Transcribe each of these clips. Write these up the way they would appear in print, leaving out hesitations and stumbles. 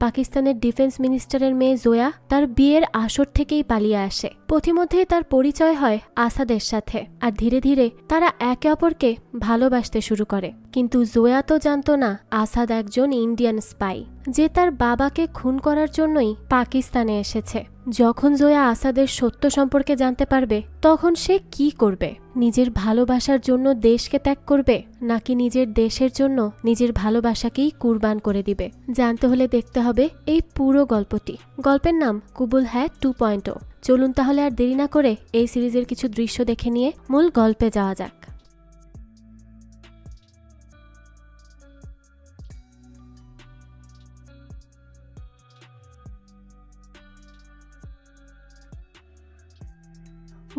পাকিস্তানের ডিফেন্স মিনিস্টারের মেয়ে জোয়া তার বিয়ের আসর থেকেই পালিয়ে আসে। পথিমধ্যেই তার পরিচয় হয় আসাদের সাথে, আর ধীরে ধীরে তারা একে অপরকে ভালোবাসতে শুরু করে। কিন্তু জোয়া তো জানতো না আসাদ একজন ইন্ডিয়ান স্পাই, যে তার বাবাকে খুন করার জন্যই পাকিস্তানে এসেছে। যখন জোয়া আসাদের সত্য সম্পর্কে জানতে পারবে, তখন সে কি করবে? নিজের ভালোবাসার জন্য দেশকে ত্যাগ করবে, নাকি নিজের দেশের জন্য নিজের ভালোবাসাকেই কুরবান করে দিবে? জানতে হলে দেখতে হবে এই পুরো গল্পটি। গল্পের নাম কুবুল হ্যায় 2.0। চলুন তাহলে আর দেরি না করে এই সিরিজের কিছু দৃশ্য দেখে নিয়ে মূল গল্পে যাওয়া যাক।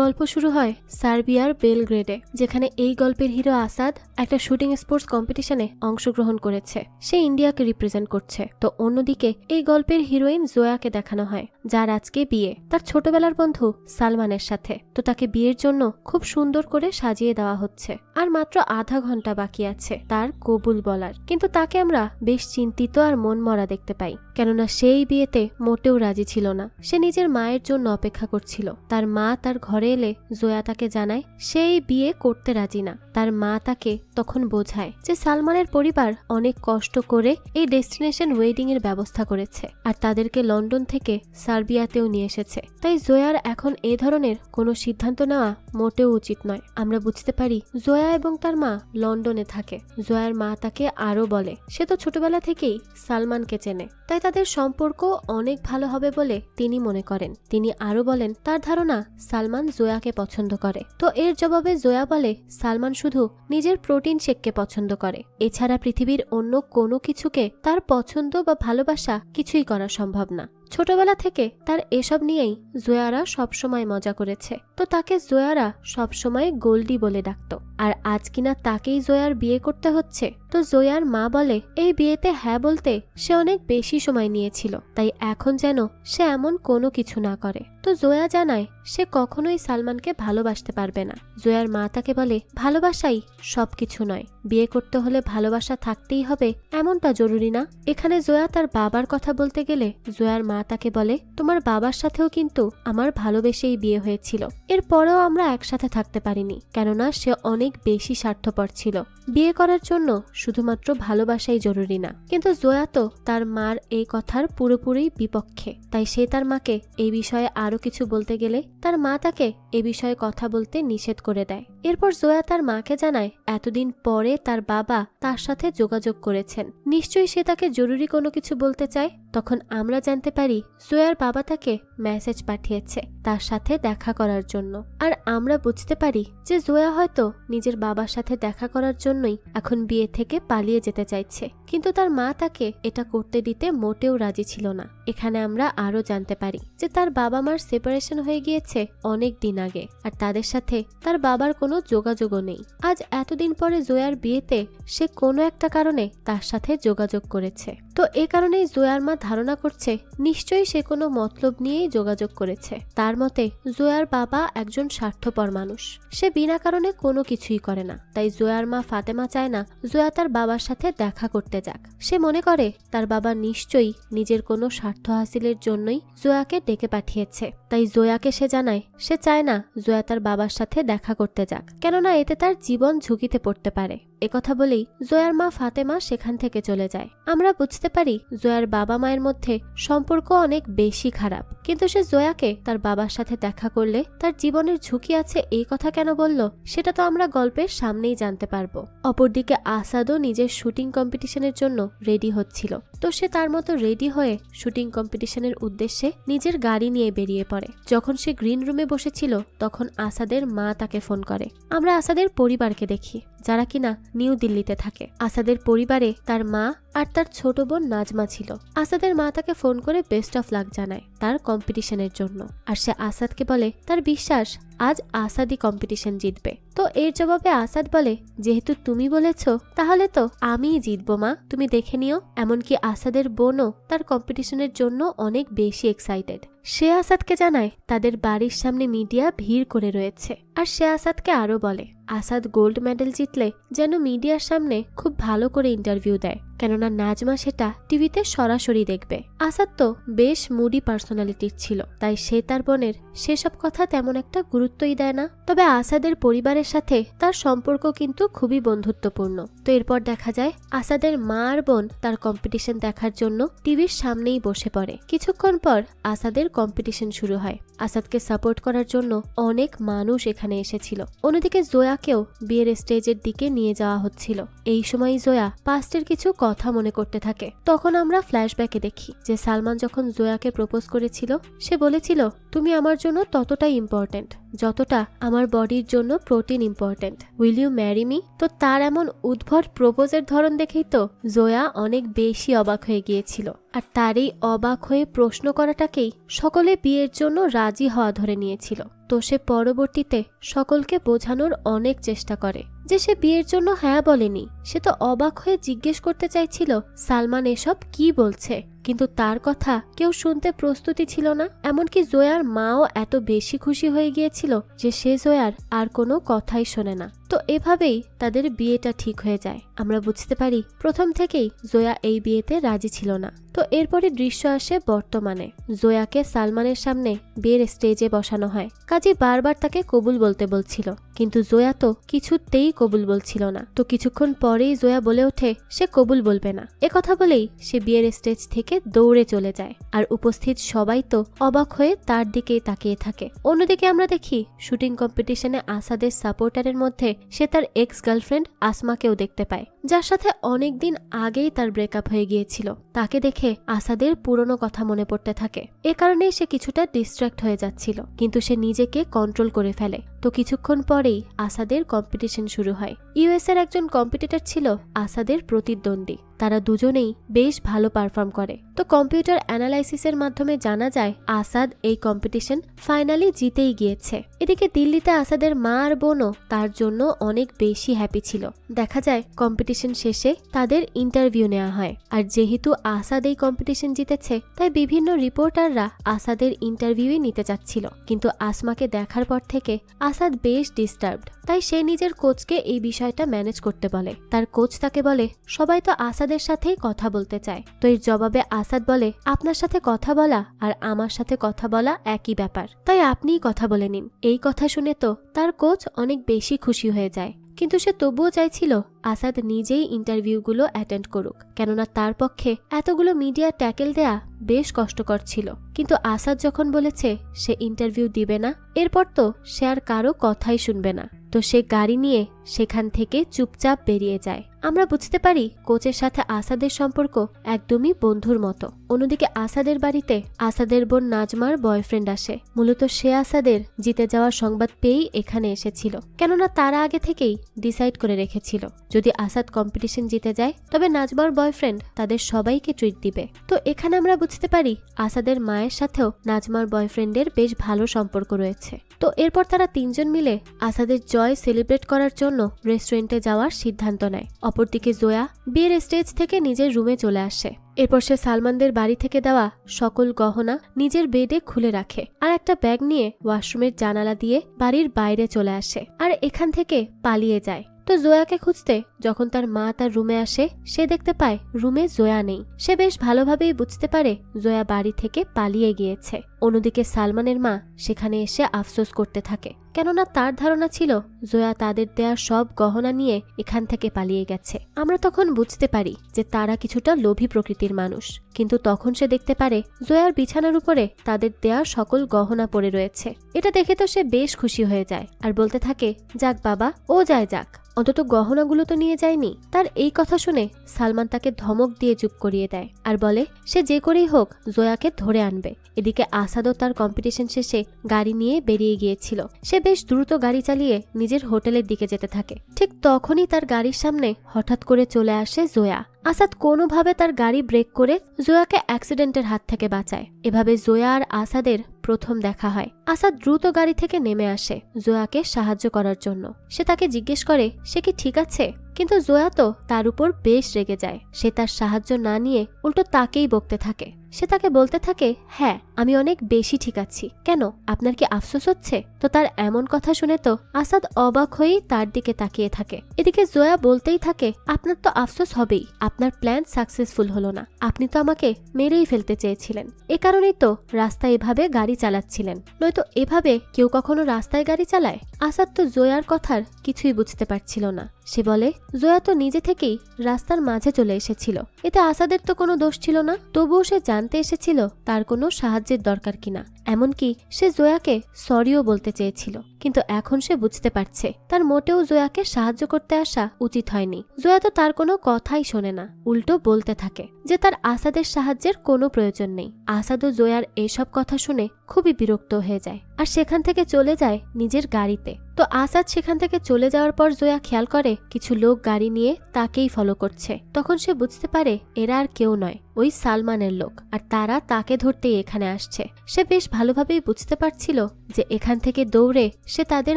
গল্প শুরু হয় সার্বিয়ার বেলগ্রেডে, যেখানে এই গল্পের হিরো আসাদ একটা শুটিং স্পোর্টস কম্পিটিশনে অংশগ্রহণ করেছে। সে ইন্ডিয়াকে রিপ্রেজেন্ট করছে। তো অন্যদিকে এই গল্পের হিরোইন জোয়াকে দেখানো হয়, যার আজকে বিয়ে তার ছোটবেলার বন্ধু সালমানের সাথে। তো তাকে বিয়ের জন্য খুব সুন্দর করে সাজিয়ে দেওয়া হচ্ছে, আর মাত্র আধা ঘন্টা বাকি আছে তার কবুল বলার। কিন্তু তাকে আমরা বেশ চিন্তিত আর মন মরা দেখতে পাই, কেননা সেই বিয়েতে মোটেও রাজি ছিল না। সে নিজের মায়ের জন্য অপেক্ষা করছিল। তার মা তার ঘরে এলে জোয়া তাকে জানায় সেই বিয়ে করতে রাজি না। তার মা তাকে তখন বোঝায় যে সালমানের পরিবার অনেক কষ্ট করে এই ডেস্টিনেশন ওয়েডিং এর ব্যবস্থা করেছে, আর তাদেরকে লন্ডন থেকে সার্বিয়াতেও নিয়ে এসেছে। তাই জোয়ার এখন এ ধরনের কোনো সিদ্ধান্ত নেওয়া মোটেও উচিত নয়। আমরা বুঝতে পারি জোয়া এবং তার মা লন্ডনে থাকে। জোয়ার মা তাকে আরো বলে সে তো ছোটবেলা থেকেই সালমানকে চেনে, তাই তাদের সম্পর্ক অনেক ভালো হবে বলে তিনি মনে করেন। তিনি আরো বলেন তার ধারণা সালমান জোয়াকে পছন্দ করে। তো এর জবাবে জোয়া বলে সালমান শুধু নিজের প্রোটিন শেককে পছন্দ করে, এছাড়া পৃথিবীর অন্য কোনো কিছুকে তার পছন্দ বা ভালোবাসা কিছুই করা সম্ভব না। ছোটবেলা থেকে তার এসব নিয়েই জোয়ারা সবসময় মজা করেছে। তো তাকে জোয়ারা সবসময় গোল্ডি বলে ডাকত, আর আজ কিনা তাকেই জোয়ার বিয়ে করতে হচ্ছে। তো জোয়ার মা বলে এই বিয়েতে হ্যাঁ বলতে সে অনেক বেশি সময় নিয়েছিল, তাই এখন যেন সে এমন কোনো কিছু না করে। তো জোয়া জানায় সে কখনোই সালমানকে ভালোবাসতে পারবে না। জোয়ার মা তাকে বলে ভালোবাসাই সবকিছু নয়, বিয়ে করতে হলে ভালোবাসা থাকতেই হবে এমনটা জরুরি না। এখানে জোয়া তার বাবার কথা বলতে গেলে জোয়ার মা তাকে বলে তোমার বাবার সাথেও কিন্তু আমার ভালোবেসেই বিয়ে হয়েছিল, এরপরেও আমরা একসাথে থাকতে পারিনি, কেননা সে অনেক বেশি স্বার্থপর ছিল। বিয়ে করার জন্য শুধুমাত্র ভালোবাসাই জরুরি না। কিন্তু জোয়া তো তার মার এই কথার পুরোপুরি বিপক্ষে, তাই সে তার মাকে এই বিষয়ে আরো কিছু বলতে গেলে তার মা তাকে এ বিষয়ে কথা বলতে নিষেধ করে দেয়। এরপর জোয়া তার মাকে জানায় এতদিন পরে তার বাবা তার সাথে যোগাযোগ করেছেন, নিশ্চয়ই সে তাকে জরুরি কোনো কিছু বলতে চায়। তখন আমরা জানতে পারি জোয়ার বাবা তাকে মেসেজ পাঠিয়েছে তার সাথে দেখা করার জন্য, আর আমরা বুঝতে পারি যে জোয়া হয়তো নিজের বাবার সাথে দেখা করার জন্যই এখন বিয়ে থেকে পালিয়ে যেতে চাইছে। কিন্তু তার মা তাকে এটা করতে দিতে মোটেও রাজি ছিল না। এখানে আমরা আরো জানতে পারি যে তার বাবা মার সেপারেশন হয়ে গিয়েছে অনেক দিন আগে, আর তাদের সাথে তার বাবার কোনো যোগাযোগও নেই। আজ এতদিন পরে জোয়ার বিয়েতে সে কোনো একটা কারণে তার সাথে যোগাযোগ করেছে। তো এ কারণেই জোয়ার মা ধারণা করছে নিশ্চয়ই সে কোনো মতলব নিয়েই যোগাযোগ করেছে। তার মতে জোয়ার বাবা একজন স্বার্থপর মানুষ, সে বিনা কারণে কোনো কিছুই করে না। তাই জোয়ার মা ফাতেমা চায় না জোয়া তার বাবার সাথে দেখা করতে যাক। সে মনে করে তার বাবা নিশ্চয়ই নিজের কোনো স্বার্থ হাসিলের জন্যই জোয়াকে ডেকে পাঠিয়েছে। তাই জোয়াকে সে জানায় সে চায় না জোয়া তার বাবার সাথে দেখা করতে যাক, কেননা এতে তার জীবন ঝুঁকিতে পড়তে পারে। একথা বলেই জোয়ার মা ফাতেমা সেখান থেকে চলে যায়। আমরা বুঝতে পারি জোয়ার বাবা মায়ের মধ্যে সম্পর্ক অনেক বেশি খারাপ, কিন্তু সে জোয়াকে তার বাবার সাথে দেখা করলে তার জীবনের ঝুঁকি আছে এই কথা কেন বলল সেটা তো আমরা গল্পের সামনেই জানতে পারবো। অপরদিকে আসাদও নিজের শুটিং কম্পিটিশনের জন্য রেডি হচ্ছিল। তো সে তার মতো রেডি হয়ে শুটিং কম্পিটিশনের উদ্দেশ্যে নিজের গাড়ি নিয়ে বেরিয়ে পড়ে। যখন সে গ্রিন রুমে বসেছিল তখন আসাদের মা তাকে ফোন করে। আমরা আসাদের পরিবারকে দেখি, যারা কিনা নিউ দিল্লিতে থাকে। আসাদের পরিবারে তার মা আর তার ছোট বোন নাজমা ছিল। আসাদের মা তাকে ফোন করে বেস্ট অফ লাক জানায় তার কম্পিটিশনের জন্য, আর সে আসাদকে বলে তার বিশ্বাস আজ আসাদই কম্পিটিশন জিতবে। তো এর জবাবে আসাদ বলে যেহেতু তুমি বলেছ তাহলে তো আমিই জিতবো মা, তুমি দেখে নিও। এমনকি আসাদের বোনও তার কম্পিটিশনের জন্য অনেক বেশি এক্সাইটেড। সে আসাদকে জানায় তাদের বাড়ির সামনে মিডিয়া ভিড় করে রয়েছে, আর সে আসাদকে আরো বলে আসাদ গোল্ড মেডেল জিতলে যেন মিডিয়ার সামনে খুব ভালো করে ইন্টারভিউ দেয়, কেননা নাজমা সেটা টিভিতে সরাসরি দেখবে। আসাদ তো বেশ মুডি পার্সোনালিটির ছিল, তাই সে তার বোনের সেসব কথা তেমন একটা গুরুত্বই দেয় না। তবে আসাদের পরিবারের সাথে তার সম্পর্ক কিন্তু খুবই বন্ধুত্বপূর্ণ। তো এরপর দেখা যায় আসাদের মা আর বোন তার কম্পিটিশন দেখার জন্য টিভির সামনেই বসে পড়ে। কিছুক্ষণ পর আসাদের কম্পিটিশন শুরু হয়। আসাদকে সাপোর্ট করার জন্য অনেক মানুষ এখানে এসেছিল। অন্যদিকে জয়াকেও বিয়ের স্টেজের দিকে নিয়ে যাওয়া হচ্ছিল। এই সময় জয়া পাস্টের কিছু কথা মনে করতে থাকে। তখন আমরা ফ্ল্যাশব্যাকে দেখি যে সালমান যখন জয়াকে প্রপোজ করেছিল সে বলেছিল, তুমি আমার জন্য ততটাই ইম্পর্টেন্ট যতটা আমার বডির জন্য protein important, will you marry me? তো তার এমন উদ্ভট প্রপোজের ধরন দেখেই তো জয়া অনেক বেশি অবাক হয়ে গিয়েছিল। আর তার এই অবাক হয়ে প্রশ্ন করাটাকেই সকলে বিয়ের জন্য রাজি হওয়া ধরে নিয়েছিল। তো সে পরবর্তীতে সকলকে বোঝানোর অনেক চেষ্টা করে যে সে বিয়ের জন্য হ্যাঁ বলেনি। সে তো অবাক হয়ে জিজ্ঞেস করতে চাইছিল সালমান এসব কি বলছে, কিন্তু তার কথা কেউ শুনতে প্রস্তুতি ছিল না। এমনকি জয়ার মাও এত বেশি খুশি হয়ে গিয়েছিল যে সে জয়ার আর কোনো কথাই শোনে না। তো এভাবেই তাদের বিয়েটা ঠিক হয়ে যায়। আমরা বুঝতে পারি প্রথম থেকেই জয়া এই বিয়েতে রাজি ছিল না। তো এরপরে দৃশ্য আসে বর্তমানে। জয়াকে সালমানের সামনে বিয়ের স্টেজে বসানো হয়। কাজী বারবার তাকে কবুল বলতে বলছিল, কিন্তু জয়া তো কিছুতেই কবুল বলছিল না। তো কিছুক্ষণ পরেই জয়া বলে ওঠে সে কবুল বলবে না। একথা বলেই সে বিয়ের স্টেজ থেকে দৌড়ে চলে যায়। আর উপস্থিত সবাই তো অবাক হয়ে তার দিকেই তাকিয়ে থাকে। অন্যদিকে আমরা দেখি শুটিং কম্পিটিশনে আসাদের সাপোর্টারের মধ্যে সে তার এক্স গার্লফ্রেন্ড আসমাকেও দেখতে পায়, যার সাথে অনেকদিন আগেই তার ব্রেকআপ হয়ে গিয়েছিল। তাকে দেখে আসাদের পুরনো কথা মনে পড়তে থাকে। এ কারণেই সে কিছুটা ডিস্ট্র্যাক্ট হয়ে যাচ্ছিল, কিন্তু সে নিজেকে কন্ট্রোল করে ফেলে। তো কিছুক্ষণ পরেই আসাদের কম্পিটিশন শুরু হয়। ইউএস এর একজন কম্পিটিটর ছিল আসাদের প্রতিদ্বন্দ্বী। তারা দুজনেই বেশ ভালো পারফর্ম করে। তো কম্পিউটার অ্যানালাইসিসের মাধ্যমে জানা যায় আসাদ এই কম্পিটিশন ফাইনালি জিতেই গিয়েছে। এদিকে দিল্লিতে আসাদের মা আর বোনও তার জন্য অনেক বেশি হ্যাপি ছিল। দেখা যায় কম্পিটিশন শেষে তাদের ইন্টারভিউ নেওয়া হয়। আর যেহেতু আসাদ এই কম্পিটিশন জিতেছে, তাই বিভিন্ন রিপোর্টাররা আসাদের ইন্টারভিউই নিতে চাচ্ছিল। কিন্তু আসমাকে দেখার পর থেকে আসাদ বেশ ডিস্টার্বড। তাই সে নিজের কোচকে এই বিষয়টা ম্যানেজ করতে বলে। তার কোচ তাকে বলে সবাই তো আসাদের সাথেই কথা বলতে চায়। তো এর জবাবে আসাদ বলে আপনার সাথে কথা বলা আর আমার সাথে কথা বলা একই ব্যাপার, তাই আপনিই কথা বলে নিন। এই কথা শুনে তো তার কোচ অনেক বেশি খুশি হয়ে যায়। কিন্তু সে তবুও চাইছিল আসাদ নিজেই ইন্টারভিউগুলো অ্যাটেন্ড করুক, কেননা তার পক্ষে এতগুলো মিডিয়া ট্যাকেল দেয়া বেশ কষ্টকর ছিল। কিন্তু আসাদ যখন বলেছে সে ইন্টারভিউ দিবে না, এরপর তো সে আর কারো কথাই শুনবে না। তো সে গাড়ি নিয়ে সেখান থেকে চুপচাপ বেরিয়ে যায়। আমরা বুঝতে পারি কোচের সাথে আসাদের সম্পর্ক একদমই বন্ধুর মতো। অন্যদিকে আসাদের বাড়িতে আসাদের বোন নাজমার বয়ফ্রেন্ড আসে। মূলত সে আসাদের জিতে যাওয়ার সংবাদ পেয়েই এখানে এসেছিল, কেননা তারা আগে থেকেই ডিসাইড করে রেখেছিল যদি আসাদ কম্পিটিশন জিতে যায় তবে নাজমার বয়ফ্রেন্ড তাদের সবাইকে ট্রিট দিবে। তো এখানে আমরা বুঝতে পারি আসাদের মায়ের সাথেও নাজমার বয়ফ্রেন্ডের বেশ ভালো সম্পর্ক রয়েছে। তো এরপর তারা তিনজন মিলে আসাদের জয় সেলিব্রেট করার জন্য রেস্টুরেন্টে যাওয়ার সিদ্ধান্ত নেয়। অপরদিকে জয়া বিয়ের স্টেজ থেকে নিজের রুমে চলে আসে। এরপর সে সালমানদের বাড়ি থেকে দেওয়া সকল গহনা নিজের বেডে খুলে রাখে আর একটা ব্যাগ নিয়ে ওয়াশরুমের জানালা দিয়ে বাড়ির বাইরে চলে আসে আর এখান থেকে পালিয়ে যায়। তো জয়াকে খুঁজতে যখন তার মা তার রুমে আসে, সে দেখতে পায় রুমে জয়া নেই। সে বেশ ভালোভাবেই বুঝতে পারে জয়া বাড়ি থেকে পালিয়ে গিয়েছে। অন্যদিকে সালমানের মা সেখানে এসে আফসোস করতে থাকে, কেননা তার ধারণা ছিল জয়া তাদের দেয়া সব গহনা নিয়ে এখান থেকে পালিয়ে গেছে। আমরা তখন বুঝতে পারি যে তারা কিছুটা লোভী প্রকৃতির মানুষ। কিন্তু তখন সে দেখতে পারে জয়ার বিছানার উপরে তাদের দেয়া সকল গহনা পড়ে রয়েছে। এটা দেখে তো সে বেশ খুশি হয়ে যায় আর বলতে থাকে যাক বাবা, ও যায় যাক, অন্তত গহনাগুলো তো নিয়ে যায়নি। তার এই কথা শুনে সালমান তাকে ধমক দিয়ে চুপ করিয়ে দেয় আর বলে সে যে করেই হোক জয়াকে ধরে আনবে। এদিকে আসাদও তার কম্পিটিশন শেষে গাড়ি নিয়ে বেরিয়ে গিয়েছিল। সে বেশ দ্রুত গাড়ি চালিয়ে নিজের হোটেলের দিকে যেতে থাকে। ঠিক তখনই তার গাড়ির সামনে হঠাৎ করে চলে আসে জয়া। আসাদ কোনোভাবে তার গাড়ি ব্রেক করে জয়াকে অ্যাক্সিডেন্টের হাত থেকে বাঁচায়। এভাবে জয়া আর আসাদের প্রথম দেখা হয়। আসাদ দ্রুত গাড়ি থেকে নেমে আসে জয়াকে সাহায্য করার জন্য। সে তাকে জিজ্ঞেস করে সে কি ঠিক আছে, কিন্তু জয়া তো তার উপর বেশ রেগে যায়। সে তার সাহায্য না নিয়ে উল্টো তাকেই বকতে থাকে। সে তাকে বলতে থাকে, হ্যাঁ আমি অনেক বেশি ঠিক আছি, কেন আপনার কি আফসোস হচ্ছে? তো তার এমন কথা শুনে তো আসাদ অবাক হয়েই তার দিকে তাকিয়ে থাকে। এদিকে জয়া বলতেই থাকে, আপনার তো আফসোস হবেই, আপনার প্ল্যান সাকসেসফুল হলো না, আপনি তো আমাকে মেরেই ফেলতে চেয়েছিলেন, এ কারণেই তো রাস্তায় এভাবে গাড়ি চালাচ্ছিলেন, নয়তো এভাবে কেউ কখনো রাস্তায় গাড়ি চালায়? আসাদ তো জয়ার কথার কিছুই বুঝতে পারছিল না। সে বলে, জয়া তো নিজে থেকেই রাস্তার মাঝে চলে এসেছিল, এতে আসাদের তো কোনো দোষ ছিল না, তবুও সে জানতে এসেছিল তার কোনো সাহায্যের দরকার কিনা। এমনকি সে জয়াকে সরিও বলতে চেয়েছিল, কিন্তু এখন সে বুঝতে পারছে তার মোটেও জয়াকে সাহায্য করতে আসা উচিত হয়নি। জয়া তো তার কোনো কথাই শোনে না, উল্টো বলতে থাকে যে তার আসাদের সাহায্যের কোনো প্রয়োজন নেই। আসাদও জয়ার এসব কথা শুনে খুবই বিরক্ত হয়ে যায় আর সেখান থেকে চলে যায় নিজের গাড়িতে। তো আসাদ সেখান থেকে চলে যাওয়ার পর জয়া খেয়াল করে কিছু লোক গাড়ি নিয়ে তাকেই ফলো করছে। তখন সে বুঝতে পারে এরা আর কেউ নয়, ওই সালমানের লোক, আর তারা তাকে ধরতেই এখানে আসছে। সে বেশ ভালোভাবেই বুঝতে পারছিল যে এখান থেকে দৌড়ে সে তাদের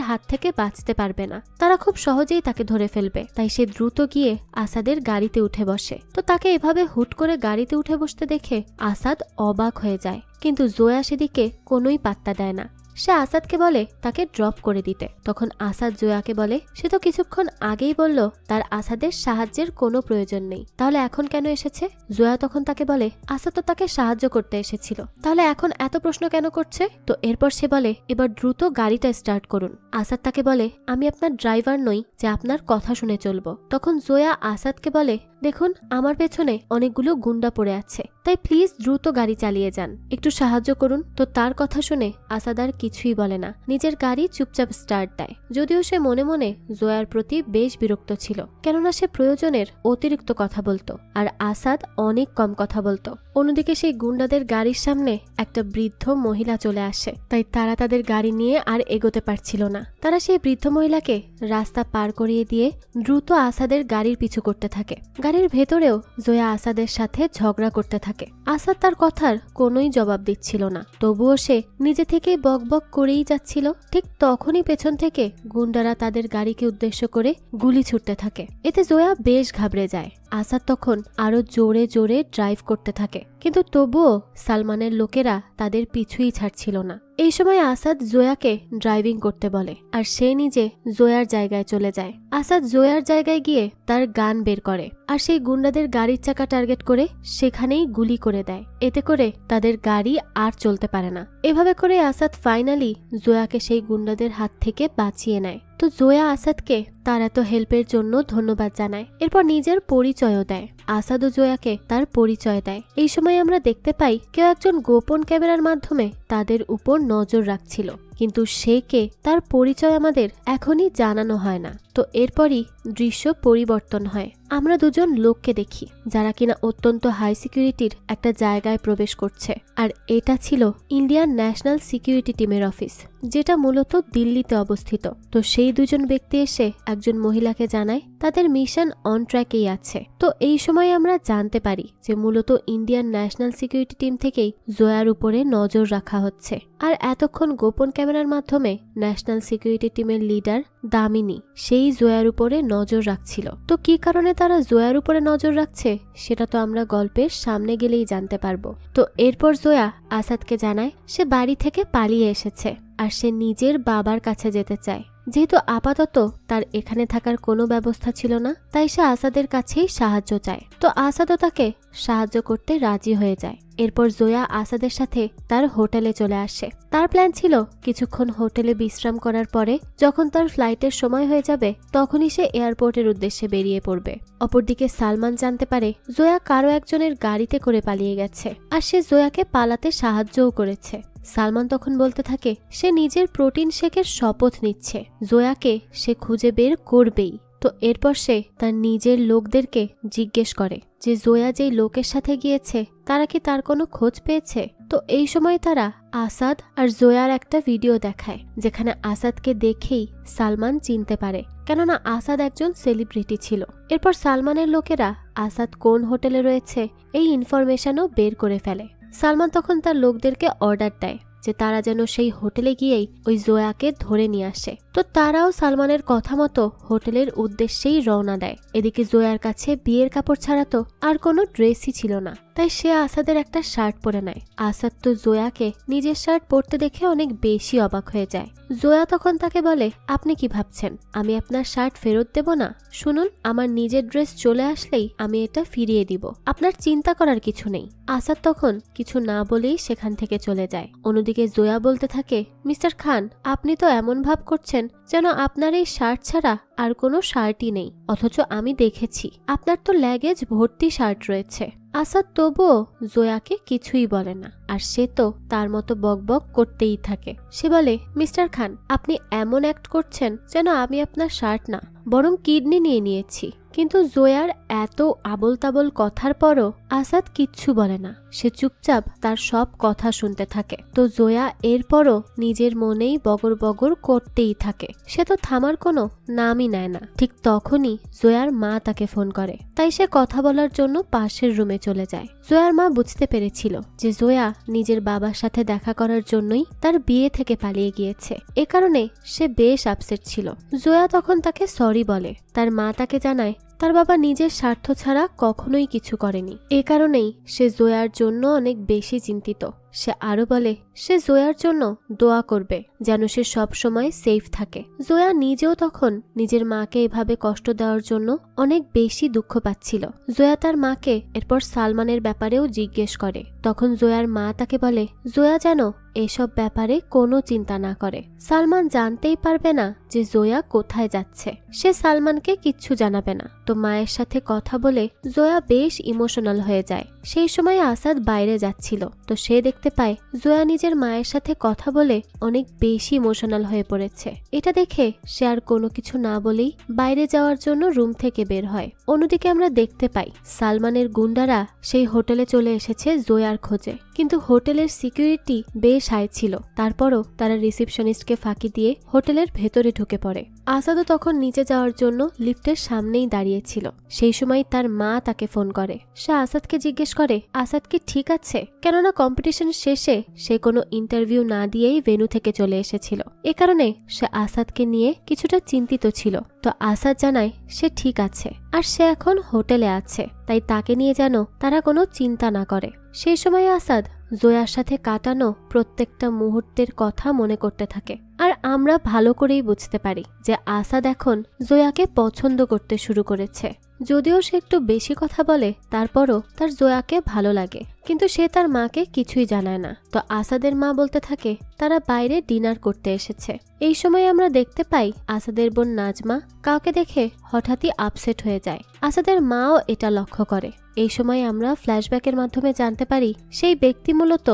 হাত থেকে বাঁচতে পারবে না, তারা খুব সহজেই তাকে ধরে ফেলবে। তাই সে দ্রুত গিয়ে আসাদের গাড়িতে উঠে বসে। তো তাকে এভাবে হুট করে গাড়িতে উঠে বসতে দেখে আসাদ অবাক হয়ে যায়, কিন্তু জয়া সেদিকে কোনোই পাত্তা দেয় না। সে আসাদকে বলে তাকে ড্রপ করে দিতে। তখন আসাদ জয়াকে বলে, সে তো কিছুক্ষণ আগেই বলল তার আসাদের সাহায্যের কোনো প্রয়োজন নেই, তাহলে এখন কেন এসেছে? জয়া তখন তাকে বলে, আসাদ তো তাকে সাহায্য করতে এসেছিল, তাহলে এখন এত প্রশ্ন কেন করছে? তো এরপর সে বলে, এবার দ্রুত গাড়িটা স্টার্ট করুন। আসাদ তাকে বলে, আমি আপনার ড্রাইভার নই যে আপনার কথা শুনে চলবো। তখন জয়া আসাদকে বলে, দেখুন আমার পেছনে অনেকগুলো গুন্ডা পড়ে আছে, তাই প্লিজ দ্রুত গাড়ি চালিয়ে যান, একটু সাহায্য করুন। তো তার কথা শুনে আসাদ আর কিছুই বলে না, নিজের গাড়ি চুপচাপ স্টার্ট দেয়। যদিও সে মনে মনে জয়ার প্রতি বেশ বিরক্ত ছিল, কেননা সে প্রয়োজনের অতিরিক্ত কথা বলতো আর আসাদ অনেক কম কথা বলতো। অন্যদিকে সেই গুন্ডাদের গাড়ির সামনে একটা বৃদ্ধ মহিলা চলে আসে, তাই তারা তাদের গাড়ি নিয়ে আর এগোতে পারছিল না। তারা সেই বৃদ্ধ মহিলাকে রাস্তা পার করিয়ে দিয়ে দ্রুত আসাদের গাড়ির পিছু করতে থাকে। গাড়ির ভেতরেও জয়া আসাদের সাথে ঝগড়া করতে থাকে। আসাদ তার কথার কোনোই জবাব দিচ্ছিল না, তবুও সে নিজে থেকেই বকবক করেই যাচ্ছিল। ঠিক তখনই পেছন থেকে গুন্ডারা তাদের গাড়িকে উদ্দেশ্য করে গুলি ছুটতে থাকে। এতে জয়া বেশ ঘাবড়ে যায়। আসাদ তখন আরো জোরে জোরে ড্রাইভ করতে থাকে, কিন্তু তবুও সালমানের লোকেরা তাদের পিছুই ছাড়ছিল না। এই সময় আসাদ জয়াকে ড্রাইভিং করতে বলে আর সে নিজে জয়ার জায়গায় চলে যায়। আসাদ জয়ার জায়গায় গিয়ে তার গান বের করে আর সেই গুন্ডাদের গাড়ির চাকা টার্গেট করে সেখানেই গুলি করে দেয়। এতে করে তাদের গাড়ি আর চলতে পারে না। এভাবে করে আসাদ ফাইনালি জয়াকে সেই গুন্ডাদের হাত থেকে বাঁচিয়ে নেয়। তো জয়া আসাদকে তার এত হেল্পের জন্য ধন্যবাদ জানায়। এরপর নিজের পরিচয়ও দেয়। আসাদও জয়াকে তার পরিচয় দেয়। এই সময় আমরা দেখতে পাই কেউ একজন গোপন ক্যামেরার মাধ্যমে তাদের উপর নজর রাখছিল, কিন্তু সে কে তার পরিচয় আমাদের এখনই জানানো হয় না। তো এরপরই দৃশ্য পরিবর্তন হয়। আমরা দুজন লোককে দেখি যারা কিনা অত্যন্ত হাই সিকিউরিটির একটা জায়গায় প্রবেশ করছে, আর এটা ছিল ইন্ডিয়ান ন্যাশনাল সিকিউরিটি টিমের অফিস, যেটা মূলত দিল্লিতে অবস্থিত। তো সেই দুজন ব্যক্তি এসে একজন মহিলাকে জানায় তাদের মিশন অন ট্র্যাকেই আছে। তো এই সময় আমরা জানতে পারি যে মূলত ইন্ডিয়ান ন্যাশনাল সিকিউরিটি টিম থেকেই জয়ার উপরে নজর রাখা হচ্ছে। আর এতক্ষণ গোপন ক্যামেরার মাধ্যমে ন্যাশনাল সিকিউরিটি টিমের লিডার দামিনী সেই জয়ার উপরে নজর রাখছিল। তো কি কারণে তারা জয়ার উপরে নজর রাখছে সেটা তো আমরা গল্পের সামনে গেলেই জানতে পারবো। তো এরপর জয়া আসাদকে জানায় সে বাড়ি থেকে পালিয়ে এসেছে আর সে নিজের বাবার কাছে যেতে চায়। যেহেতু আপাতত তার এখানে থাকার কোনো ব্যবস্থা ছিল না, তাই সে আসাদের কাছেই সাহায্য চায়। তো আসাদও তাকে সাহায্য করতে রাজি হয়ে যায়। এরপর জয়া আসাদের সাথে তার হোটেলে চলে আসে। তার প্ল্যান ছিল কিছুক্ষণ হোটেলে বিশ্রাম করার পরে যখন তার ফ্লাইটের সময় হয়ে যাবে তখনই সে এয়ারপোর্টের উদ্দেশ্যে বেরিয়ে পড়বে। অপরদিকে সালমান জানতে পারে জয়া কারো একজনের গাড়িতে করে পালিয়ে গেছে আর সে জয়াকে পালাতে সাহায্যও করেছে। সালমান তখন বলতে থাকে সে নিজের প্রোটিন শেকের শপথ নিচ্ছে, জয়াকে সে খুঁজে বের করবেই। তো এরপর সে তার নিজের লোকদেরকে জিজ্ঞেস করে যে জয়া যেই লোকের সাথে গিয়েছে তারা কি তার কোনো খোঁজ পেয়েছে। তো এই সময় তারা আসাদ আর জয়ার একটা ভিডিও দেখায়, যেখানে আসাদকে দেখেই সালমান চিনতে পারে, কেননা আসাদ একজন সেলিব্রিটি ছিল। এরপর সালমানের লোকেরা আসাদ কোন হোটেলে রয়েছে এই ইনফরমেশনও বের করে ফেলে। সালমান তখন তার লোকদেরকে অর্ডার দেয় যে তারা যেন সেই হোটেলে গিয়েই ওই জয়াকে ধরে নিয়ে আসে। তো তারাও সালমানের কথা মতো হোটেলের উদ্দেশ্যেই রওনা দেয়। এদিকে জয়ার কাছে বিয়ের কাপড় ছাড়া তো আর কোনো ড্রেসই ছিল না, তাই সে আসাদের একটা শার্ট পরে নেয়। আসাদ তো জোয়াকে নিজের শার্ট পরতে দেখে অনেক বেশি অবাক হয়ে যায়। জোয়া তখন তাকে বলে, আপনি কি ভাবছেন আমি আপনার শার্ট ফেরত দেব না? শুনুন, আমার নিজের ড্রেস চলে আসলেই আমি এটা ফিরিয়ে দিব, আপনার চিন্তা করার কিছু নেই। আসাদ তখন কিছু না বলেই সেখান থেকে চলে যায়। অন্যদিকে জোয়া বলতে থাকে, মিস্টার খান, আপনি তো এমন ভাব করছেন যেন আপনার এই শার্ট ছাড়া আর কোনো শার্টই নেই, অথচ আমি দেখেছি আপনার তো ল্যাগেজ ভর্তি শার্ট রয়েছে। আসাদ তবুও জোয়াকে কিছুই বলে না, আর সে তো তার মতো বকবক করতেই থাকে। সে বলে, মিস্টার খান, আপনি এমন অ্যাক্ট করছেন যেন আমি আপনার শার্ট না বরং কিডনি নিয়ে নিয়েছি। কিন্তু জোয়ার এত আবল তাবল কথার পরও আসাদ কিচ্ছু বলে না, সে চুপচাপ তার সব কথা শুনতে থাকে। তো জোয়া এরপরও নিজের মনেই বগর বগর করতেই থাকে, সে তো থামার কোনো নামই নেয় না। ঠিক তখনই জোয়ার মা তাকে ফোন করে, তাই সে কথা বলার জন্য পাশের রুমে চলে যায়। জোয়ার মা বুঝতে পেরেছিল যে জোয়া নিজের বাবার সাথে দেখা করার জন্যই তার বিয়ে থেকে পালিয়ে গিয়েছে, এ কারণে সে বেশ আপসেট ছিল। জোয়া তখন তাকে সরি বলে। তার মা তাকে জানায় তার বাবা নিজের স্বার্থ ছাড়া কখনোই কিছু করেনি, এ কারণেই সে জোয়ার জন্য অনেক বেশি চিন্তিত। সে আরো বলে সে জোয়ার জন্য দোয়া করবে যেন সে সব সময় সেফ থাকে। জোয়া নিজেও তখন নিজের মাকে এভাবে কষ্ট দেওয়ার জন্য অনেক বেশি দুঃখ পাচ্ছিল। জোয়া তার মাকে এরপর সালমানের ব্যাপারেও জিজ্ঞেস করে। তখন জোয়ার মা তাকে বলে জোয়া যেন এসব ব্যাপারে কোনো চিন্তা না করে, সালমান জানতেই পারবে না যে জোয়া কোথায় যাচ্ছে, সে সালমানকে কিচ্ছু জানাবে না। তো মায়ের সাথে কথা বলে জোয়া বেশ ইমোশনাল হয়ে যায়। সেই সময় আসাদ বাইরে যাচ্ছিল, তো সে দেখতে পায় জোয়া নিজের মায়ের সাথে কথা বলে অনেক বেশি ইমোশনাল হয়ে পড়েছে। এটা দেখে সে আর কোনো কিছু না বলেই বাইরে যাওয়ার জন্য রুম থেকে বের হয়। অন্যদিকে আমরা দেখতে পাই সালমানের গুন্ডারা সেই হোটেলে চলে এসেছে জোয়ার খোঁজে, কিন্তু হোটেলের সিকিউরিটি বেশ হাই ছিল। তারপরও তারা রিসেপশনিস্টকে ফাঁকি দিয়ে হোটেলের ভেতরে ঢুকে পড়ে। আসাদও তখন নিচে যাওয়ার জন্য লিফটের সামনেই দাঁড়িয়েছিল। সেই সময় তার মা তাকে ফোন করে। সে আসাদকে জিজ্ঞেস করে আসাদ কি ঠিক আছে, কেননা কম্পিটিশন শেষে সে কোনো ইন্টারভিউ না দিয়েই ভেন্যু থেকে চলে এসেছিল, এ কারণে সে আসাদকে নিয়ে কিছুটা চিন্তিত ছিল। তো আসাদ জানায় সে ঠিক আছে আর সে এখন হোটেলে আছে, তাই তাকে নিয়ে যেন তারা কোনো চিন্তা না করে। সেই সময় আসাদ জোয়ার সাথে কাটানো প্রত্যেকটা মুহূর্তের কথা মনে করতে থাকে। আর আমরা ভালো করেই বুঝতে পারি যে আসাদ এখন জোয়াকে পছন্দ করতে শুরু করেছে। যদিও সে একটু বেশি কথা বলে, তারপরও তার জোয়াকে ভালো লাগে, কিন্তু সে তার মাকে কিছুই জানায় না। তো আসাদের মা বলতে থাকে তারা বাইরে ডিনার করতে এসেছে। এই সময় আমরা দেখতে পাই আসাদের বোন নাজমা কাউকে দেখে হঠাৎই আপসেট হয়ে যায়। আসাদের মাও এটা লক্ষ্য করে। এই সময় আমরা ফ্ল্যাশব্যাকের মাধ্যমে জানতে পারি সেই ব্যক্তি মূলত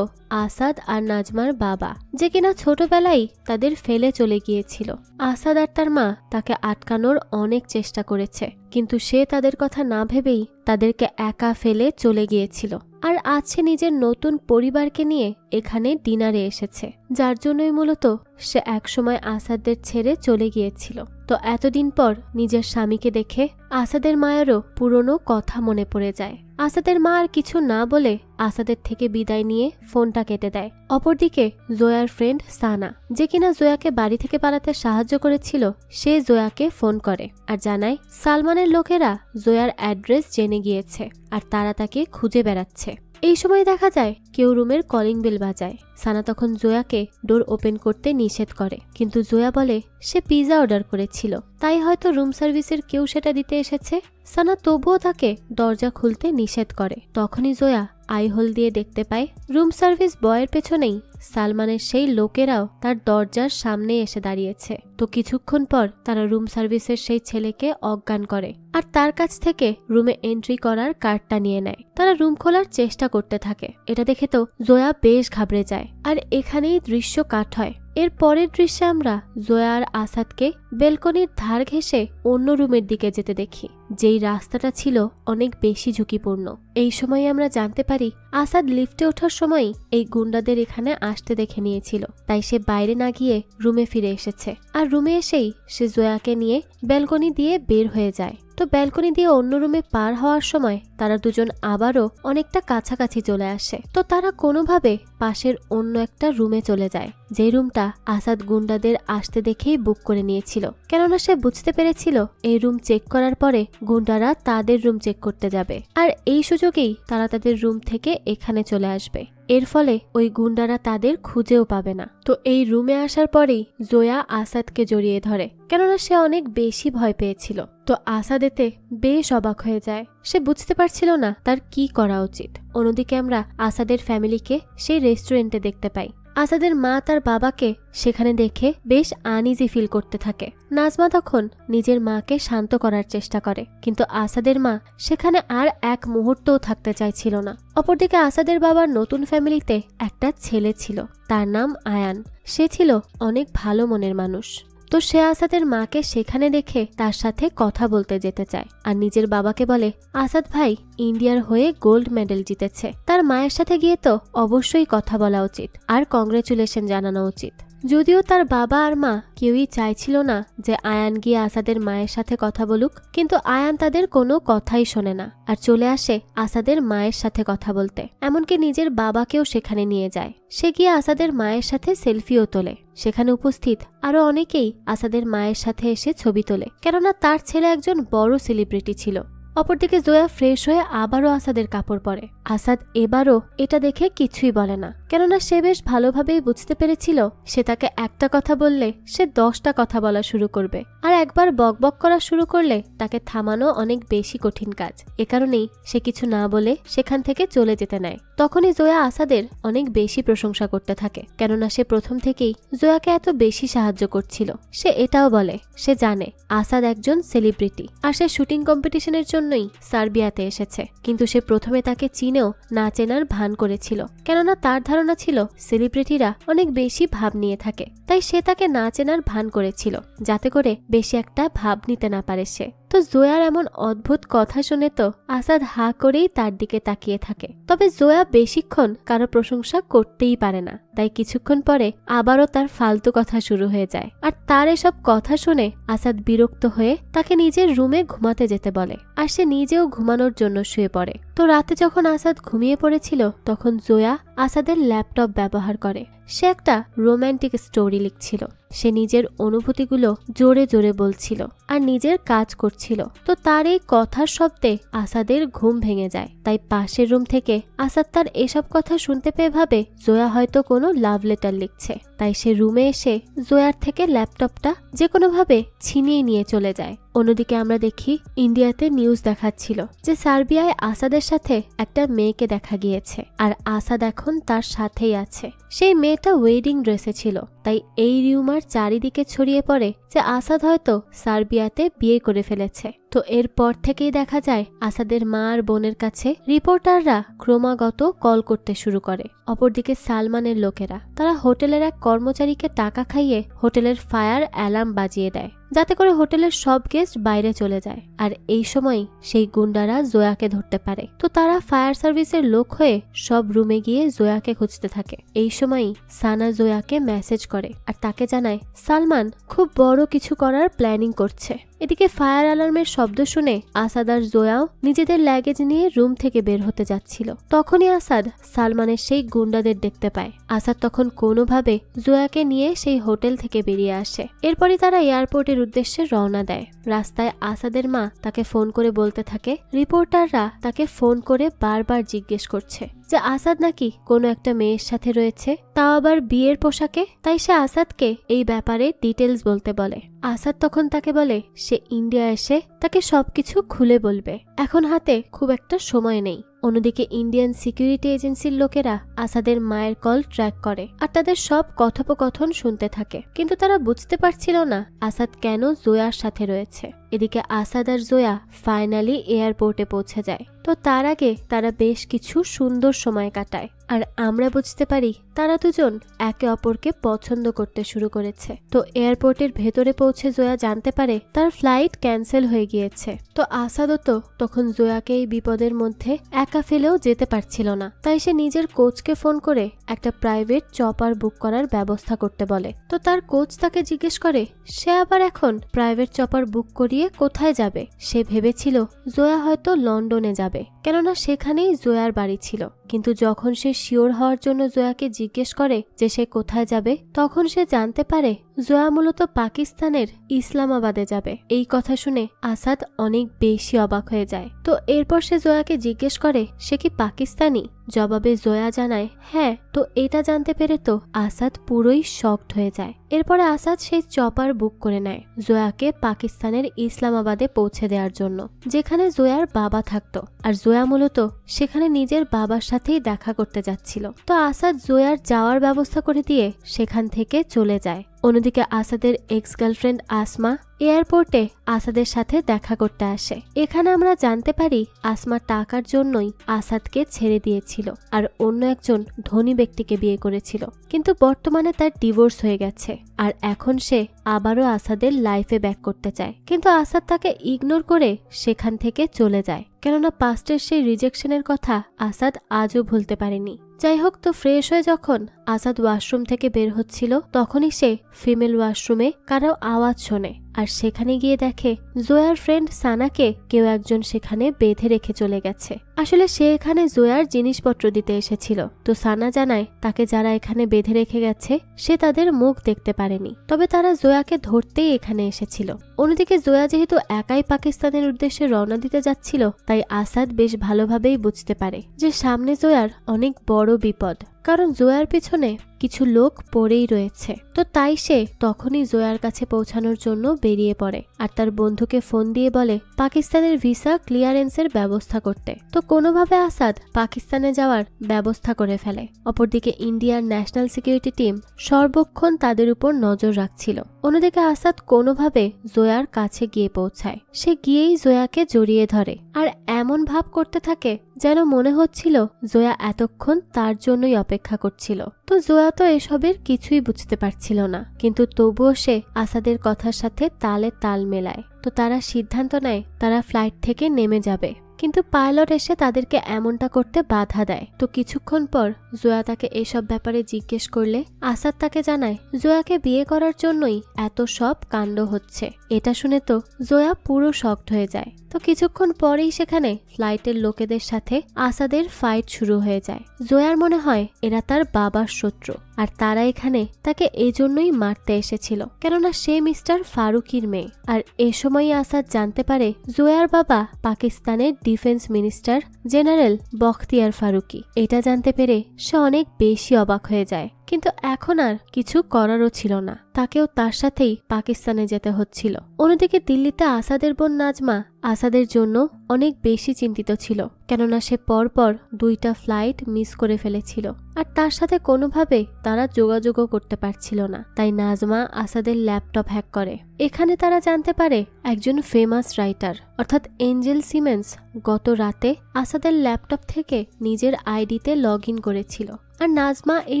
আসাদ আর নাজমার বাবা, যে কিনা ছোটবেলায় তাদের ফেলে চলে গিয়েছিল। আসাদ আর তার মা তাকে আটকানোর অনেক চেষ্টা করেছে, কিন্তু সে তাদের কথা না ভেবেই তাদেরকে একা ফেলে চলে গিয়েছিল। আর আজ সে নিজের নতুন পরিবারকে নিয়ে এখানে ডিনারে এসেছে, যার জন্যই মূলত সে একসময় আসাদদের ছেড়ে চলে গিয়েছিল। তো এতদিন পর নিজের স্বামীকে দেখে আসাদের মায়েরও পুরনো কথা মনে পড়ে যায়। আসাদের মা আর কিছু না বলে আসাদের থেকে বিদায় নিয়ে ফোনটা কেটে দেয়। অপরদিকে জোয়ার ফ্রেন্ড সানা, যে কিনা জোয়াকে বাড়ি থেকে পালাতে সাহায্য করেছিল, সে জোয়াকে ফোন করে আর জানায় সালমানের লোকেরা জোয়ার অ্যাড্রেস জেনে গিয়েছে আর তারা তাকে খুঁজে বেড়াচ্ছে। এই সময় দেখা যায় কেউ রুমের কলিং বেল বাজায়। সানা তখন জোয়াকে ডোর ওপেন করতে নিষেধ করে, কিন্তু জোয়া বলে সে পিৎজা অর্ডার করেছিল, তাই হয়তো রুম সার্ভিসের কেউ সেটা দিতে এসেছে। সানা তবুও তাকে দরজা খুলতে নিষেধ করে। তখনই জোয়া আইহোল দিয়ে দেখতে পায় রুম সার্ভিস বয়ের পেছনেই সালমানের সেই লোকেরাও তার দরজার সামনে এসে দাঁড়িয়েছে। তো কিছুক্ষণ পর তারা রুম সার্ভিসের সেই ছেলেকে অজ্ঞান করে আর তার কাছ থেকে রুমে এন্ট্রি করার কার্ডটা নিয়ে নেয়। তারা রুম খোলার চেষ্টা করতে থাকে। এটা দেখে তো জোয়া বেশ ঘাবড়ে যায় আর এখানেই দৃশ্য কাট হয়। এর পরের দৃশ্যে আমরা জোয়া আর আসাদকে বেলকনির ধার ঘেঁষে অন্য রুমের দিকে যেতে দেখি, যেই রাস্তাটা ছিল অনেক বেশি ঝুঁকিপূর্ণ। এই সময় আমরা জানতে পারি আসাদ লিফটে ওঠার সময় এই গুন্ডাদের এখানে আসতে দেখে নিয়েছিল, তাই সে বাইরে না গিয়ে রুমে ফিরে এসেছে। আর রুমে এসেই সে জোয়াকে নিয়ে বেলকনি দিয়ে বের হয়ে যায়। তো ব্যালকনি দিয়ে অন্য রুমে পার হওয়ার সময় তারা দুজন আবারও অনেকটা কাছাকাছি চলে আসে। তো তারা কোনোভাবে পাশের অন্য একটা রুমে চলে যায়, যে রুমটা আসাদ গুন্ডাদের আসতে দেখেই বুক করে নিয়েছিল, কেননা সে বুঝতে পেরেছিল এই রুম চেক করার পরে গুন্ডারা তাদের রুম চেক করতে যাবে, আর এই সুযোগেই তারা তাদের রুম থেকে এখানে চলে আসবে। এর ফলে ওই গুন্ডারা তাদের খুঁজেও পাবে না। তো এই রুমে আসার পরেই জোয়া আসাদকে জড়িয়ে ধরে, কেননা সে অনেক বেশি ভয় পেয়েছিল। তো আসাদ এতে বেশ অবাক হয়ে যায়, সে বুঝতে পারছিল না তার কি করা উচিত। অন্যদিকে আমরা আসাদের ফ্যামিলিকে সেই রেস্টুরেন্টে দেখতে পাই। আসাদের মা তার বাবাকে সেখানে দেখে বেশ আনইজি ফিল করতে থাকে। নাজমা তখন নিজের মাকে শান্ত করার চেষ্টা করে, কিন্তু আসাদের মা সেখানে আর এক মুহূর্তও থাকতে চাইছিল না। অপরদিকে আসাদের বাবার নতুন ফ্যামিলিতে একটা ছেলে ছিল, তার নাম আয়ান। সে ছিল অনেক ভালো মনের মানুষ। তো সে আসাদের মাকে সেখানে দেখে তার সাথে কথা বলতে যেতে চায়, আর নিজের বাবাকে বলে আসাদ ভাই ইন্ডিয়ার হয়ে গোল্ড মেডেল জিতেছে, তার মায়ের সাথে গিয়ে তো অবশ্যই কথা বলা উচিত আর কংগ্রেচুলেশন জানানো উচিত। যদিও তার বাবা আর মা কেউই চাইছিল না যে আয়ান গিয়ে আসাদের মায়ের সাথে কথা বলুক, কিন্তু আয়ান তাদের কোনো কথাই শোনে না আর চলে আসে আসাদের মায়ের সাথে কথা বলতে। এমনকি নিজের বাবাকেও সেখানে নিয়ে যায়। সে গিয়ে আসাদের মায়ের সাথে সেলফিও তোলে। সেখানে উপস্থিত আরো অনেকেই আসাদের মায়ের সাথে এসে ছবি তোলে, কেননা তার ছেলে একজন বড় সেলিব্রিটি ছিল। অপরদিকে জোয়া ফ্রেশ হয়ে আবারও আসাদের কাপড় পরে। আসাদ এবারও এটা দেখে কিছুই বলে না, কেননা সে বেশ ভালোভাবেই বুঝতে পেরেছিল সে তাকে একটা কথা বললে সে 10টা কথা বলা শুরু করবে, আর একবার বকবক করা শুরু করলে তাকে থামানো অনেক বেশি কঠিন কাজ। এ কারণেই সে কিছু না বলে সেখান থেকে চলে যেতে নেয়। তখনই জোয়া আসাদের অনেক বেশি প্রশংসা করতে থাকে, কেননা সে প্রথম থেকেই জোয়াকে এত বেশি সাহায্য করছিল। সে এটাও বলে সে জানে আসাদ একজন সেলিব্রিটি, আর সে শুটিং কম্পিটিশনের জন্যই সার্বিয়াতে এসেছে, কিন্তু সে প্রথমে তাকে চিনেও না চেনার ভান করেছিল, কেননা তার ধারণা ছিল সেলিব্রিটিরা অনেক বেশি ভাব নিয়ে থাকে, তাই সে তাকে না চেনার ভান করেছিল যাতে করে বেশি একটা ভাব নিতে না পারে সে। তো জোয়ার এমন অদ্ভুত কথা শুনে তো আসাদ হা করেই তার দিকে তাকিয়ে থাকে। তবে জোয়া বেশিক্ষণ কারো প্রশংসা করতেই পারে না, তাই কিছুক্ষণ পরে আবারও তার ফালতু কথা শুরু হয়ে যায়। আর তার এসব কথা শুনে আসাদ বিরক্ত হয়ে তাকে নিজের রুমে ঘুমাতে যেতে বলে, আর সে নিজেও ঘুমানোর জন্য শুয়ে পড়ে। তো রাতে যখন আসাদ ঘুমিয়ে পড়েছিল তখন জোয়া আসাদের ল্যাপটপ ব্যবহার করে। সে একটা রোম্যান্টিক স্টোরি লিখছিল। সে নিজের অনুভূতিগুলো জোরে জোরে বলছিল আর নিজের কাজ করছিল। তো তার এই কথার শব্দে আসাদের ঘুম ভেঙে যায়। তাই পাশের রুম থেকে আসাদ তার এসব কথা শুনতে পেয়ে ভাবে জোয়া হয়তো কোনো লাভ লেটার লিখছে। তাই সে রুমে এসে জোয়ার থেকে ল্যাপটপটা যে কোনোভাবে ছিনিয়ে নিয়ে চলে যায়। অন্যদিকে আমরা দেখি ইন্ডিয়াতে নিউজ দেখাচ্ছিল যে সার্বিয়ায় আসাদের সাথে একটা মেয়েকে দেখা গিয়েছে, আর আসাদ এখন তার সাথেই আছে। সেই মেয়েটা ওয়েডিং ড্রেসে ছিল, তাই এই রিউমার চারিদিকে ছড়িয়ে পড়ে যে আসাদ হয়তো সার্বিয়াতে বিয়ে করে ফেলেছে। তো এরপর থেকেই দেখা যায় আসাদের মা আর বোনের কাছে রিপোর্টাররা ক্রমাগত কল করতে শুরু করে। অপরদিকে সালমানের লোকেরা তারা হোটেলের এক কর্মচারীকে টাকা খাইয়ে হোটেলের ফায়ার অ্যালার্ম বাজিয়ে দেয়, যাতে করে হোটেলের সব গেস্ট বাইরে চলে যায়। আর এই সময় সেই গুন্ডারা জোয়াকে ধরতে পারে। তো তারা ফায়ার সার্ভিসের লোক হয়ে সব রুমে গিয়ে জোয়াকে খুঁজতে থাকে। এই সময়ই সানা জোয়াকে মেসেজ করে আর তাকে জানায় সালমান খুব বড় কিছু করার প্ল্যানিং করছে। এদিকে ফায়ার অ্যালার্মের শব্দ শুনে আসাদ আর জোয়াও নিজেদের লাগেজ নিয়ে রুম থেকে বের হতে যাচ্ছিল। তখনই আসাদ সালমানের সেই গুন্ডাদের দেখতে পায়। আসাদ তখন কোনোভাবে জোয়াকে নিয়ে সেই হোটেল থেকে বেরিয়ে আসে। এরপরই তারা এয়ারপোর্টের উদ্দেশ্যে রওনা দেয়। রাস্তায় আসাদের মা তাকে ফোন করে বলতে থাকে রিপোর্টাররা তাকে ফোন করে বারবার জিজ্ঞেস করছে যে আসাদ নাকি কোনো একটা মেয়ের সাথে রয়েছে, তাও আবার বিয়ের পোশাকে। তাই সে আসাদকে এই ব্যাপারে ডিটেলস বলতে বলে। আসাদ তখন তাকে বলে সে ইন্ডিয়া এসে তাকে সবকিছু খুলে বলবে, এখন হাতে খুব একটা সময় নেই। অন্যদিকে ইন্ডিয়ান সিকিউরিটি এজেন্সির লোকেরা আসাদের মায়ের কল ট্র্যাক করে আর তাদের সব কথোপকথন শুনতে থাকে, কিন্তু তারা বুঝতে পারছিল না আসাদ কেন জোয়ার সাথে রয়েছে। এদিকে আসাদ আর জোয়া ফাইনালি এয়ারপোর্টে পৌঁছে যায়। তো তার আগে তারা বেশ কিছু সুন্দর সময় কাটায়, আর আমরা বুঝতে পারি তারা দুজন একে অপরকে পছন্দ করতে শুরু করেছে। তো এয়ারপোর্টের ভেতরে পৌঁছে জোয়া জানতে পারে তার ফ্লাইট ক্যান্সেল হয়ে গিয়েছে। তো আসাদও তো তখন জোয়াকে এই বিপদের মধ্যে একা ফেলেও যেতে পারছিল না, তাই সে নিজের কোচকে ফোন করে একটা প্রাইভেট চপার বুক করার ব্যবস্থা করতে বলে। তো তার কোচ তাকে জিজ্ঞেস করে সে আবার এখন প্রাইভেট চপার বুক করিয়ে দিয়ে কোথায় যাবে? সে ভেবেছিল জোয়া হয়তো লন্ডনে যাবে, কেননা সেখানেই জোয়ার বাড়ি ছিল। কিন্তু যখন সে শিওর হওয়ার জন্য জোয়াকে জিজ্ঞেস করে যে সে কোথায় যাবে, তখন সে জানতে পারে জোয়া মূলত পাকিস্তানের ইসলামাবাদে যাবে। এই কথা শুনে আসাদ অনেক বেশি অবাক হয়ে যায়। তো এরপর সে জোয়াকে জিজ্ঞেস করে সে কি পাকিস্তানি? জবাবে জোয়া জানায় হ্যাঁ। তো এটা জানতে পেরে তো আসাদ পুরোই শকড হয়ে যায়। এরপরে আসাদ সেই চপার বুক করে নেয় জোয়াকে পাকিস্তানের ইসলামাবাদে পৌঁছে দেওয়ার জন্য, যেখানে জোয়ার বাবা থাকতো। আর জোয়া মূলত সেখানে নিজের বাবার সাথেই দেখা করতে যাচ্ছিল। তো আসাদ জোয়ার যাওয়ার ব্যবস্থা করে দিয়ে সেখান থেকে চলে যায়। অন্যদিকে আসাদের এক্স গার্লফ্রেন্ড আসমা এয়ারপোর্টে আসাদের সাথে দেখা করতে আসে। এখানে আমরা জানতে পারি আসমা টাকার জন্যই আসাদকে ছেড়ে দিয়েছিল আর অন্য একজন ধনী ব্যক্তিকে বিয়ে করেছিল, কিন্তু বর্তমানে তার ডিভোর্স হয়ে গেছে। আর এখন সে আবারও আসাদের লাইফে ব্যাক করতে চায়, কিন্তু আসাদ তাকে ইগনোর করে সেখান থেকে চলে যায়, কেননা পাস্টের সেই রিজেকশনের কথা আসাদ আজও ভুলতে পারেনি। যাই হোক, তো ফ্রেশ হয়ে যখন আসাদ ওয়াশরুম থেকে বের হচ্ছিল, তখনই সে ফিমেল ওয়াশরুমে কারো আওয়াজ শোনে। আর সেখানে গিয়ে দেখে জোয়ার ফ্রেন্ড সানাকে কেউ একজন সেখানে বেঁধে রেখে চলে গেছে। আসলে সে এখানে জোয়ার জিনিসপত্র দিতে এসেছিল। তো সানা জানায় তাকে যারা এখানে বেঁধে রেখে গেছে সে তাদের মুখ দেখতে পারেনি, তবে তারা জোয়াকে ধরতেই এখানে এসেছিল। অন্যদিকে জোয়া যেহেতু একাই পাকিস্তানের উদ্দেশ্যে রওনা দিতে যাচ্ছিল, তাই আসাদ বেশ ভালোভাবেই বুঝতে পারে যে সামনে জোয়ার অনেক বড় বিপদ, কারণ জোয়ার পিছনে কিছু লোক পড়েই রয়েছে। তো তাই সে তখনই জোয়ার কাছে পৌঁছানোর জন্য বেরিয়ে পড়ে আর তার বন্ধুকে ফোন দিয়ে বলে পাকিস্তানের ভিসা ক্লিয়ারেন্সের ব্যবস্থা করতে। তো কোনোভাবে আসাদ পাকিস্তানে যাওয়ার ব্যবস্থা করে ফেলে। অপরদিকে ইন্ডিয়ার ন্যাশনাল সিকিউরিটি টিম সর্বক্ষণ তাদের উপর নজর রাখছিল। অন্যদিকে আসাদ কোনোভাবে জোয়ার কাছে গিয়ে পৌঁছায়। সে গিয়েই জোয়াকে জড়িয়ে ধরে আর এমন ভাব করতে থাকে যেন মনে হচ্ছিল জোয়া এতক্ষণ তার জন্যই অপেক্ষা করছিল। তো জোয়া তো এসবের কিছুই বুঝতে পারছিল না, কিন্তু তবুও সে আসাদের কথার সাথে তালে তাল মেলায়। তো তারা সিদ্ধান্ত নেয় তারা ফ্লাইট থেকে নেমে যাবে, কিন্তু পাইলট এসে তাদেরকে এমনটা করতে বাধা দেয়। তো কিছুক্ষণ পর জোয়া তাকে এসব ব্যাপারে জিজ্ঞেস করলে আসাদ তাকে জানায় জোয়াকে বিয়ে করার জন্যই এত সব কাণ্ড হচ্ছে। এটা শুনে তো জোয়া পুরো শকড হয়ে যায়। তো কিছুক্ষণ পরেই সেখানে ফ্লাইটের লোকেদের সাথে আসাদের ফাইট শুরু হয়ে যায়। জোয়ার মনে হয় এরা তার বাবার শত্রু আর তারা এখানে তাকে এজন্যই মারতে এসেছিল, কেননা সে মিস্টার ফারুকির মেয়ে। আর এ সময়ই আসাদ জানতে পারে জোয়ার বাবা পাকিস্তানের defence minister general Bakhtiar Farooqui. এটা জানতে পেরে সে অনেক বেশি অবাক হয়ে যায়, কিন্তু এখন আর কিছু করারও ছিল না, তাকেও তার সাথেই পাকিস্তানে যেতে হচ্ছিল। অন্যদিকে দিল্লিতে আসাদের বোন নাজমা আসাদের জন্য অনেক বেশি চিন্তিত ছিল, কেননা সে পরপর 2টা ফ্লাইট মিস করে ফেলেছিল আর তার সাথে কোনোভাবে তারা যোগাযোগও করতে পারছিল না। তাই নাজমা আসাদের ল্যাপটপ হ্যাক করে। এখানে তারা জানতে পারে একজন ফেমাস রাইটার অর্থাৎ এঞ্জেল সিমেন্স গত রাতে আসাদের ল্যাপটপ থেকে নিজের আইডিতে লগ ইন করেছিল। আর নাজমা এই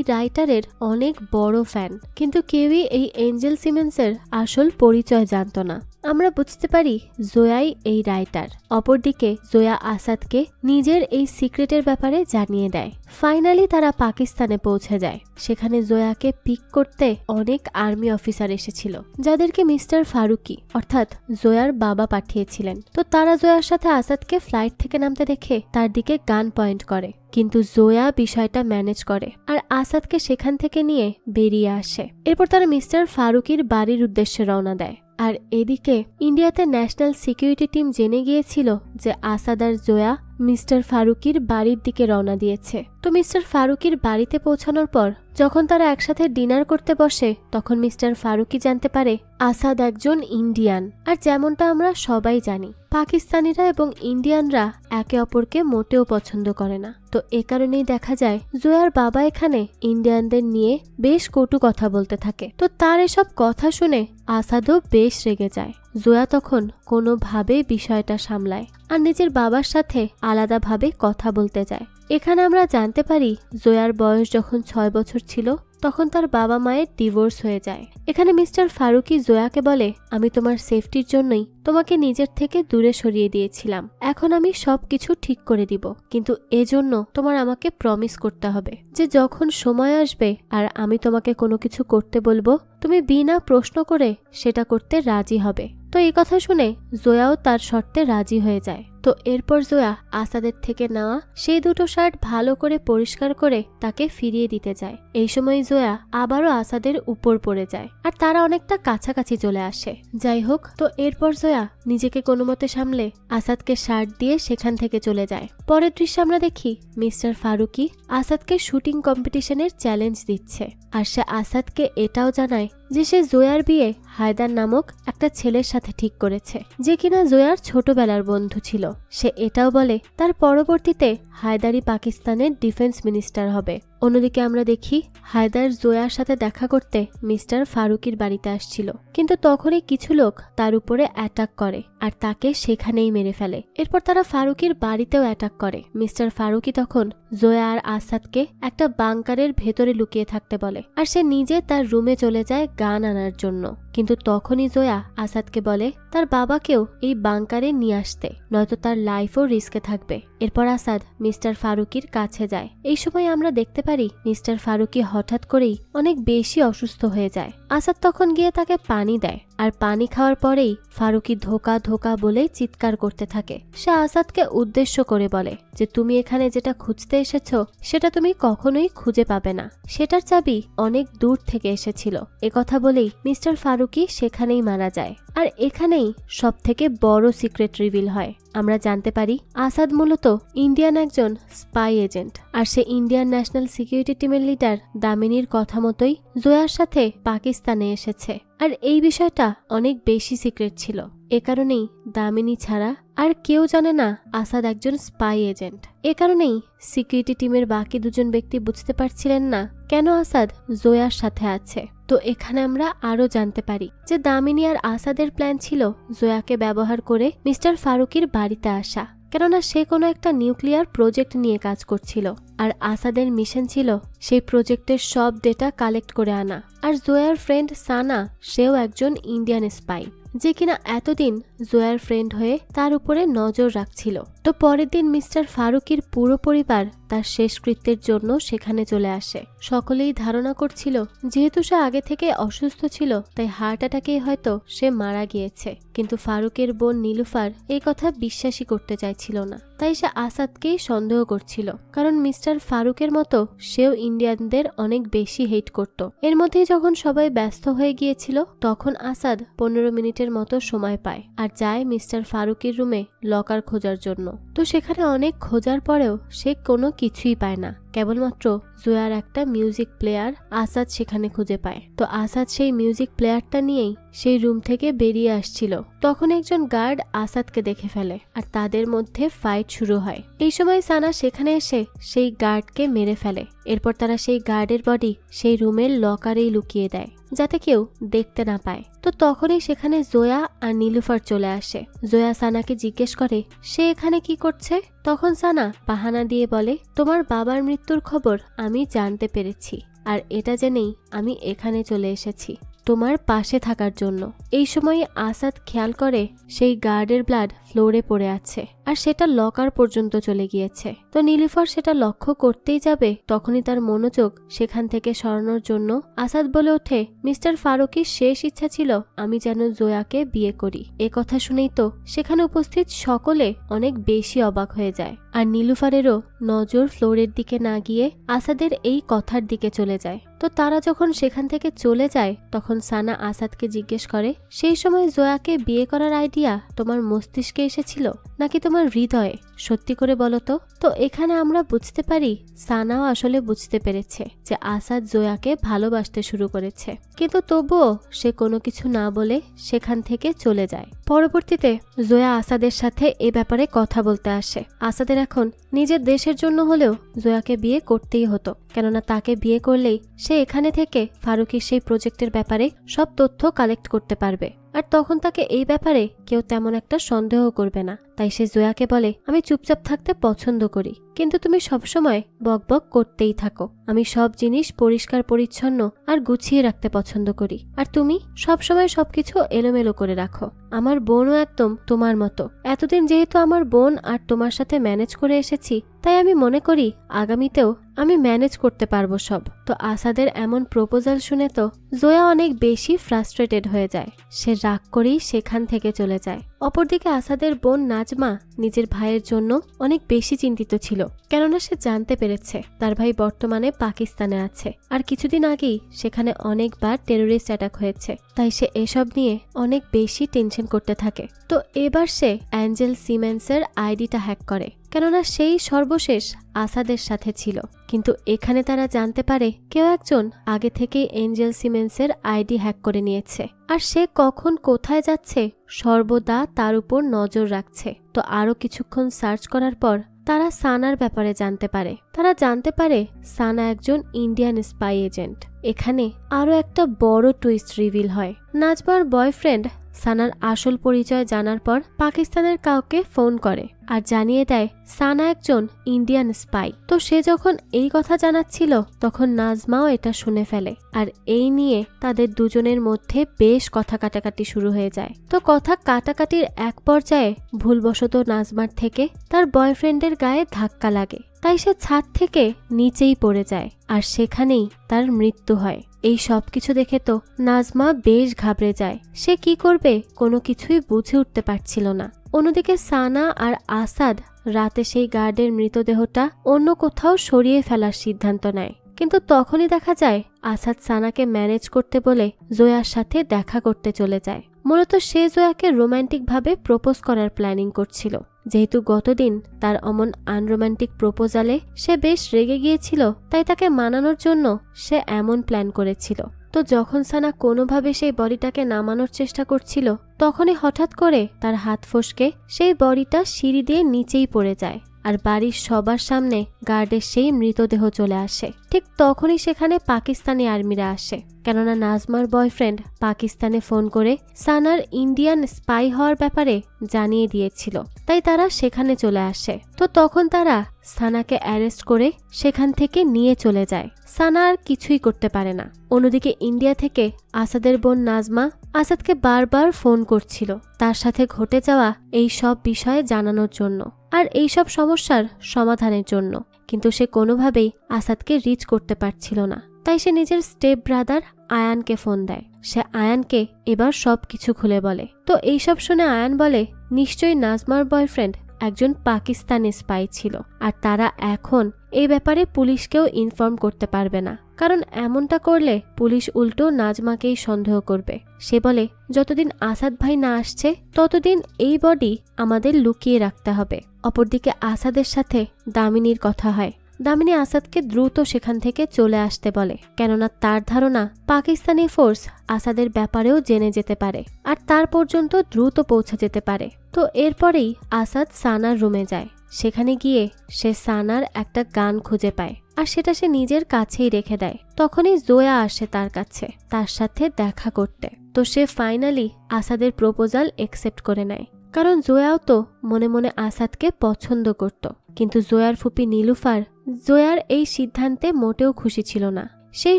রাইটারের অনেক বড় ফ্যান, কিন্তু কেউই এই এঞ্জেল সিমেন্সের আসল পরিচয় জানত না। আমরা বুঝতে পারি জোয়াই এই রাইটার। অপরদিকে জোয়া আসাদকে নিজের এই সিক্রেটের ব্যাপারে জানিয়ে দেয়। ফাইনালি তারা পাকিস্তানে পৌঁছে যায়। সেখানে জোয়াকে পিক করতে অনেক আর্মি অফিসার এসেছিল, যাদেরকে মিস্টার ফারুকি অর্থাৎ জোয়ার বাবা পাঠিয়েছিলেন। তো তারা জোয়ার সাথে আসাদকে ফ্লাইট থেকে নামতে দেখে তার দিকে গান পয়েন্ট করে, কিন্তু জোয়া বিষয়টা ম্যানেজ করে আর আসাদকে সেখান থেকে নিয়ে বেরিয়ে আসে। এরপর তারা মিস্টার ফারুকির বাড়ির উদ্দেশ্যে রওনা দেয়। আর এদিকে ইন্ডিয়াতে ন্যাশনাল সিকিউরিটি টিম জেনে গিয়েছিল যে আসাদ আর জোয়া মিস্টার ফারুকির বাড়ির দিকে রওনা দিয়েছে। তো মিস্টার ফারুকির বাড়িতে পৌঁছানোর পর যখন তারা একসাথে ডিনার করতে বসে, তখন মিস্টার ফারুকি জানতে পারে আসাদ একজন ইন্ডিয়ান। আর যেমনটা আমরা সবাই জানি, পাকিস্তানিরা এবং ইন্ডিয়ানরা একে অপরকে মোটেও পছন্দ করে না। তো এ কারণেই দেখা যায় জোয়ার বাবা এখানে ইন্ডিয়ানদের নিয়ে বেশ কটু কথা বলতে থাকে। তো তার এসব কথা শুনে আসাদও বেশ রেগে যায়। জোয়া তখন কোনোভাবে বিষয়টা সামলায় আর নিজের বাবার সাথে আলাদাভাবে কথা বলতে যায়। এখানে আমরা জানতে পারি জোয়ার বয়স যখন 6 বছর ছিল, তখন তার বাবা মায়ের ডিভোর্স হয়ে যায়। এখানে মিস্টার ফারুকি জোয়াকে বলে আমি তোমার সেফটির জন্যই তোমাকে নিজের থেকে দূরে সরিয়ে দিয়েছিলাম। এখন আমি সবকিছু ঠিক করে দিব, কিন্তু এজন্য তোমার আমাকে প্রমিস করতে হবে যে যখন সময় আসবে আর আমি তোমাকে কোনো কিছু করতে বলবো, তুমি বিনা প্রশ্ন করে সেটা করতে রাজি হবে। তো এই কথা শুনে জোয়াও তার শর্তে রাজি হয়ে যায়। তো এরপর জোয়া আসাদের থেকে নেওয়া সেই দুটো শার্ট ভালো করে পরিষ্কার করে তাকে ফিরিয়ে দিতে যায়। এই সময় জোয়া আবারও আসাদের উপর পড়ে যায় আর তারা অনেকটা কাছাকাছি চলে আসে। যাই হোক, তো এরপর জোয়া নিজেকে কোনো মতে সামলে আসাদকে শার্ট দিয়ে সেখান থেকে চলে যায়। পরের দৃশ্যে আমরা দেখি মিস্টার ফারুকি আসাদকে শুটিং কম্পিটিশনের চ্যালেঞ্জ দিচ্ছে আর সে আসাদকে এটাও জানায় যে সে জোয়ার বিয়ে হায়দার নামক একটা ছেলের সাথে ঠিক করেছে, যে কিনা জোয়ার ছোটবেলার বন্ধু ছিল। সে এটাও বলে তার পরবর্তীতে হায়দারই পাকিস্তানের ডিফেন্স মিনিস্টার হবে। অন্যদিকে আমরা দেখি হায়দার জোয়ার সাথে দেখা করতে মিস্টার ফারুকির বাড়িতে আসছিল, কিন্তু তখনই কিছু লোক তার উপরে অ্যাটাক করে আর তাকে সেখানেই মেরে ফেলে। এরপর তারা ফারুকির বাড়িতেও অ্যাটাক করে। মিস্টার ফারুকি তখন জোয়া আর আসাদকে একটা বাংকারের ভেতরে লুকিয়ে থাকতে বলে আর সে নিজে তার রুমে চলে যায় গান আনার জন্য। কিন্তু তখনই জোয়া আসাদকে বলে তার বাবাকেও এই বাংকারে নিয়ে আসতে, নয়তো তার লাইফও রিস্কে থাকবে। এরপর আসাদ মিস্টার ফারুকির কাছে যায়। এই সময় আমরা দেখতে পারি মিস্টার ফারুকি হঠাৎ করেই অনেক বেশি অসুস্থ হয়ে যায়। আসাদ তখন গিয়ে তাকে পানি দেয় আর পানি খাওয়ার পরেই ফারুকি ধোকা ধোকা বলে চিৎকার করতে থাকে। সে আসাদকে উদ্দেশ্য করে বলে যে তুমি এখানে যেটা খুঁজতে এসেছো সেটা তুমি কখনোই খুঁজে পাবে না, সেটার চাবি অনেক দূর থেকে এসেছিল। একথা বলেই মিস্টার ফারুকি সেখানেই মারা যায়। আর এখানেই সব থেকে বড় সিক্রেট রিভিল হয়। আমরা জানতে পারি আসাদ মূলত ইন্ডিয়ান একজন স্পাই এজেন্ট আর সে ইন্ডিয়ান ন্যাশনাল সিকিউরিটি টিমের লিডার দামিনীর কথা মতোই জোয়ার সাথে পাকিস্তানে এসেছে। আর এই বিষয়টা অনেক বেশি সিক্রেট ছিল, এ কারণেই দামিনী ছাড়া আর কেউ জানে না আসাদ একজন স্পাই এজেন্ট। এ কারণেই সিকিউরিটি টিমের বাকি দুজন ব্যক্তি বুঝতে পারছিলেন না কেন আসাদ জোয়ার সাথে আছে। তো এখানে আমরা আরো জানতে পারি যে দামিনী আর আসাদের প্ল্যান ছিল জোয়াকে ব্যবহার করে মিস্টার ফারুকির বাড়িতে আসা, কেননা সে কোনো একটা নিউক্লিয়ার প্রজেক্ট নিয়ে কাজ করছিল আর আসাদের মিশন ছিল সেই প্রজেক্টের সব ডেটা কালেক্ট করে আনা। আর জোয়ার ফ্রেন্ড সানা সেও একজন ইন্ডিয়ান স্পাই, যে কিনা এতদিন জোয়ার ফ্রেন্ড হয়ে তার উপরে নজর রাখছিল। তো পরের দিন মিস্টার ফারুকির পুরো পরিবার তার শেষকৃত্যের জন্য সেখানে চলে আসে। সকলেই ধারণা করছিল যেহেতু সে আগে থেকে অসুস্থ ছিল তাই হার্ট অ্যাটাকে হয়তো সে মারা গিয়েছে, কিন্তু ফারুকের বোন নীলুফার এই কথা বিশ্বাসই করতে চাইছিল না। তাই সে আসাদকেই সন্দেহ করছিল, কারণ মিস্টার ফারুকের মতো সেও ইন্ডিয়ানদের অনেক বেশি হেট করত। এর মধ্যেই যখন সবাই ব্যস্ত হয়ে গিয়েছিল তখন আসাদ 15 মিনিটের মতো সময় পায় আর যায় মিস্টার ফারুকের রুমে লকার খোঁজার জন্য। তো সেখানে অনেক খোঁজার পরেও সে কোনো কিছুই পায় না, কেবলমাত্র জোয়ার একটা মিউজিক প্লেয়ার আসাদ সেখানে খুঁজে পায়। তো আসাদ সেই মিউজিক প্লেয়ারটা নিয়েই সেই রুম থেকে বেরিয়ে আসছিল। তখন একজন গার্ড আসাদকে দেখে ফেলে আর তাদের মধ্যে ফাইট শুরু হয়। এই সময় সানা সেখানে এসে সেই গার্ডকে মেরে ফেলে। এরপর তারা সেই গার্ডের বডি সেই রুমের লকারেই লুকিয়ে দেয় যাতে কেউ দেখতে না পায়। তো তখনই সেখানে জোয়া আর নীলুফার চলে আসে। জোয়া সানাকে জিজ্ঞেস করে সে এখানে কি করছে। তখন সানা বাহানা দিয়ে বলে তোমার বাবার মৃত্যুর খবর আমি জানতে পেরেছি আর এটা জেনেই আমি এখানে চলে এসেছি তোমার পাশে থাকার জন্য। এই সময় আসাদ খেয়াল করে সেই গার্ডের ব্লাড ফ্লোরে পড়ে আছে আর সেটা লকার পর্যন্ত চলে গিয়েছে। তো নীলুফার সেটা লক্ষ্য করতেই যাবে, তখনই তার মনোযোগ সেখান থেকে সরানোর জন্য আসাদ বলে ওঠে মিস্টার ফারুকির শেষ ইচ্ছা ছিল আমি যেন জোয়াকে বিয়ে করি। এ কথা শুনেই তো সেখানে উপস্থিত সকলে অনেক বেশি অবাক হয়ে যায় আর নীলুফারেরও নজর ফ্লোরের দিকে না গিয়ে আসাদের এই কথার দিকে চলে যায়। তো তারা যখন সেখান থেকে চলে যায় তখন সানা আসাদকে জিজ্ঞেস করে সেই সময় জোয়াকে বিয়ে করার আইডিয়া তোমার মস্তিষ্কে এসেছিল নাকি তোমার হৃদয়ে, সত্যি করে বলো তো। তো এখানে আমরা বুঝতে পারি সানাও আসলে বুঝতে পেরেছে যে আসাদ জোয়াকে ভালোবাসতে শুরু করেছে, কিন্তু তবুও সে কোনো কিছু না বলে সেখান থেকে চলে যায়। পরবর্তীতে জোয়া আসাদের সাথে এ ব্যাপারে কথা বলতে আসে। আসাদের এখন নিজের দেশের জন্য হলেও জোয়াকে বিয়ে করতেই হতো, কেননা তাকে বিয়ে করলেই সে এখানে থেকে ফারুকির সেই প্রজেক্টের ব্যাপারে সব তথ্য কালেক্ট করতে পারবে আর তখন তাকে এই ব্যাপারে কেউ তেমন একটা সন্দেহ করবে না। তাই সে জোয়াকে বলে আমি চুপচাপ থাকতে পছন্দ করি, কিন্তু তুমি সবসময় বকবক করতেই থাকো। আমি সব জিনিস পরিষ্কার পরিচ্ছন্ন আর গুছিয়ে রাখতে পছন্দ করি, আর তুমি সবসময় সবকিছু এলোমেলো করে রাখো। আমার বোনও একদম তোমার মতো। এতদিন যেহেতু আমার বোন আর তোমার সাথে ম্যানেজ করে এসেছি, তাই আমি মনে করি আগামীতেও আমি ম্যানেজ করতে পারবো সব। তো আসাদের এমন প্রপোজাল শুনে তো জোয়া অনেক বেশি ফ্রাস্ট্রেটেড হয়ে যায়। সে রাগ করেই সেখান থেকে চলে যায়। অপরদিকে আসাদের বোন নাজমা নিজের ভাইয়ের জন্য অনেক বেশি চিন্তিত ছিল, কেননা সে জানতে পেরেছে তার ভাই বর্তমানে পাকিস্তানে আছে, আর কিছুদিন আগেই সেখানে অনেকবার টেরোরিস্ট অ্যাটাক হয়েছে। তাই সে এসব নিয়ে অনেক বেশি টেনশন করতে থাকে। তো এবার সে অ্যাঞ্জেল সিমেন্সের আইডিটা হ্যাক করে, কেননা সেই সর্বশেষ আসাদের সাথে ছিল। কিন্তু এখানে তারা জানতে পারে কেউ একজন আগে থেকেই এঞ্জেল সিমেন্সের আইডি হ্যাক করে নিয়েছে, আর সে কখন কোথায় যাচ্ছে সর্বদা তার উপর নজর রাখছে। তো আরো কিছুক্ষণ সার্চ করার পর তারা সানার ব্যাপারে জানতে পারে। তারা জানতে পারে সানা একজন ইন্ডিয়ান স্পাই এজেন্ট। এখানে আরো একটা বড় টুইস্ট রিভিল হয়। নাজমার বয়ফ্রেন্ড সানার আসল পরিচয় জানার পর পাকিস্তানের কাউকে ফোন করে আর জানিয়ে দেয় সানা একজন ইন্ডিয়ান স্পাই। তো সে যখন এই কথা জানাচ্ছিল তখন নাজমাও এটা শুনে ফেলে, আর এই নিয়ে তাদের দুজনের মধ্যে বেশ কথা কাটাকাটি শুরু হয়ে যায়। তো কথা কাটাকাটির এক পর্যায়ে ভুলবশত নাজমার থেকে তার বয়ফ্রেন্ডের গায়ে ধাক্কা লাগে, তাই সে ছাদ থেকে নিচেই পড়ে যায়, আর সেখানেই তার মৃত্যু হয়। এই সব কিছু দেখে তো নাজমা বেশ ঘাবড়ে যায়। সে কি করবে কোনো কিছুই বুঝে উঠতে পারছিল না। অন্যদিকে সানা আর আসাদ রাতে সেই গার্ডের মৃতদেহটা অন্য কোথাও সরিয়ে ফেলার সিদ্ধান্ত নেয়। কিন্তু তখনই দেখা যায় আসাদ সানাকে ম্যানেজ করতে বলে জোয়ার সাথে দেখা করতে চলে যায়। মূলত সে জোয়াকে রোম্যান্টিকভাবে প্রপোজ করার প্ল্যানিং করছিল। যেহেতু গতদিন তার অমন আনরোম্যান্টিক প্রপোজালে সে বেশ রেগে গিয়েছিল, তাই তাকে মানানোর জন্য সে এমন প্ল্যান করেছিল। তো যখন সানা কোনোভাবে সেই বডিটাকে নামানোর চেষ্টা করছিল, তখনই হঠাৎ করে তার হাত ফসকে সেই বডিটা সিঁড়ি দিয়ে নিচেই পড়ে যায়, আর বাড়ির সবার সামনে গার্ডের সেই মৃতদেহ চলে আসে। ঠিক তখনই সেখানে পাকিস্তানি আর্মিরা আসে, কেননা নাজমার বয়ফ্রেন্ড পাকিস্তানে ফোন করে সানার ইন্ডিয়ান স্পাই হওয়ার ব্যাপারে জানিয়ে দিয়েছিল, তাই তারা সেখানে চলে আসে। তো তখন তারা সানাকে অ্যারেস্ট করে সেখান থেকে নিয়ে চলে যায়। সানা আর কিছুই করতে পারে না। অন্যদিকে ইন্ডিয়া থেকে আসাদের বোন নাজমা আসাদকে বারবার ফোন করছিল তার সাথে ঘটে যাওয়া এই সব বিষয়ে জানানোর জন্য আর এই সব সমস্যার সমাধানের জন্য, কিন্তু সে কোনোভাবেই আসাদকে রিচ করতে পারছিল না। তাই সে নিজের স্টেপ ব্রাদার আয়ানকে ফোন দেয়। সে আয়ানকে এবার সব কিছু খুলে বলে। তো এইসব শুনে আয়ান বলে নিশ্চয়ই নাজমার বয়ফ্রেন্ড একজন পাকিস্তানি স্পাই ছিল, আর তারা এখন এই ব্যাপারে পুলিশকেও ইনফর্ম করতে পারবে না, কারণ এমনটা করলে পুলিশ উল্টো নাজমাকেই সন্দেহ করবে। সে বলে যতদিন আসাদ ভাই না আসছে ততদিন এই বডি আমাদের লুকিয়ে রাখতে হবে। অপরদিকে আসাদের সাথে দামিনীর কথা হয়। দামিনী আসাদকে দ্রুত সেখান থেকে চলে আসতে বলে, কেননা তার ধারণা পাকিস্তানি ফোর্স আসাদের ব্যাপারেও জেনে যেতে পারে আর তার পর্যন্ত দ্রুত পৌঁছে যেতে পারে। তো এরপরেই আসাদ সানার রুমে যায়। সেখানে গিয়ে সে সানার একটা গান খুঁজে পায়, আর সেটা সে নিজের কাছেই রেখে দেয়। তখনই জোয়া আসে তার কাছে তার সাথে দেখা করতে। তো সে ফাইনালি আসাদের প্রপোজাল একসেপ্ট করে নেয়, কারণ জোয়াও তো মনে মনে আসাদকে পছন্দ করত। কিন্তু জোয়ার ফুপি নীলুফার জোয়ার এই সিদ্ধান্তে মোটেও খুশি ছিল না। সেই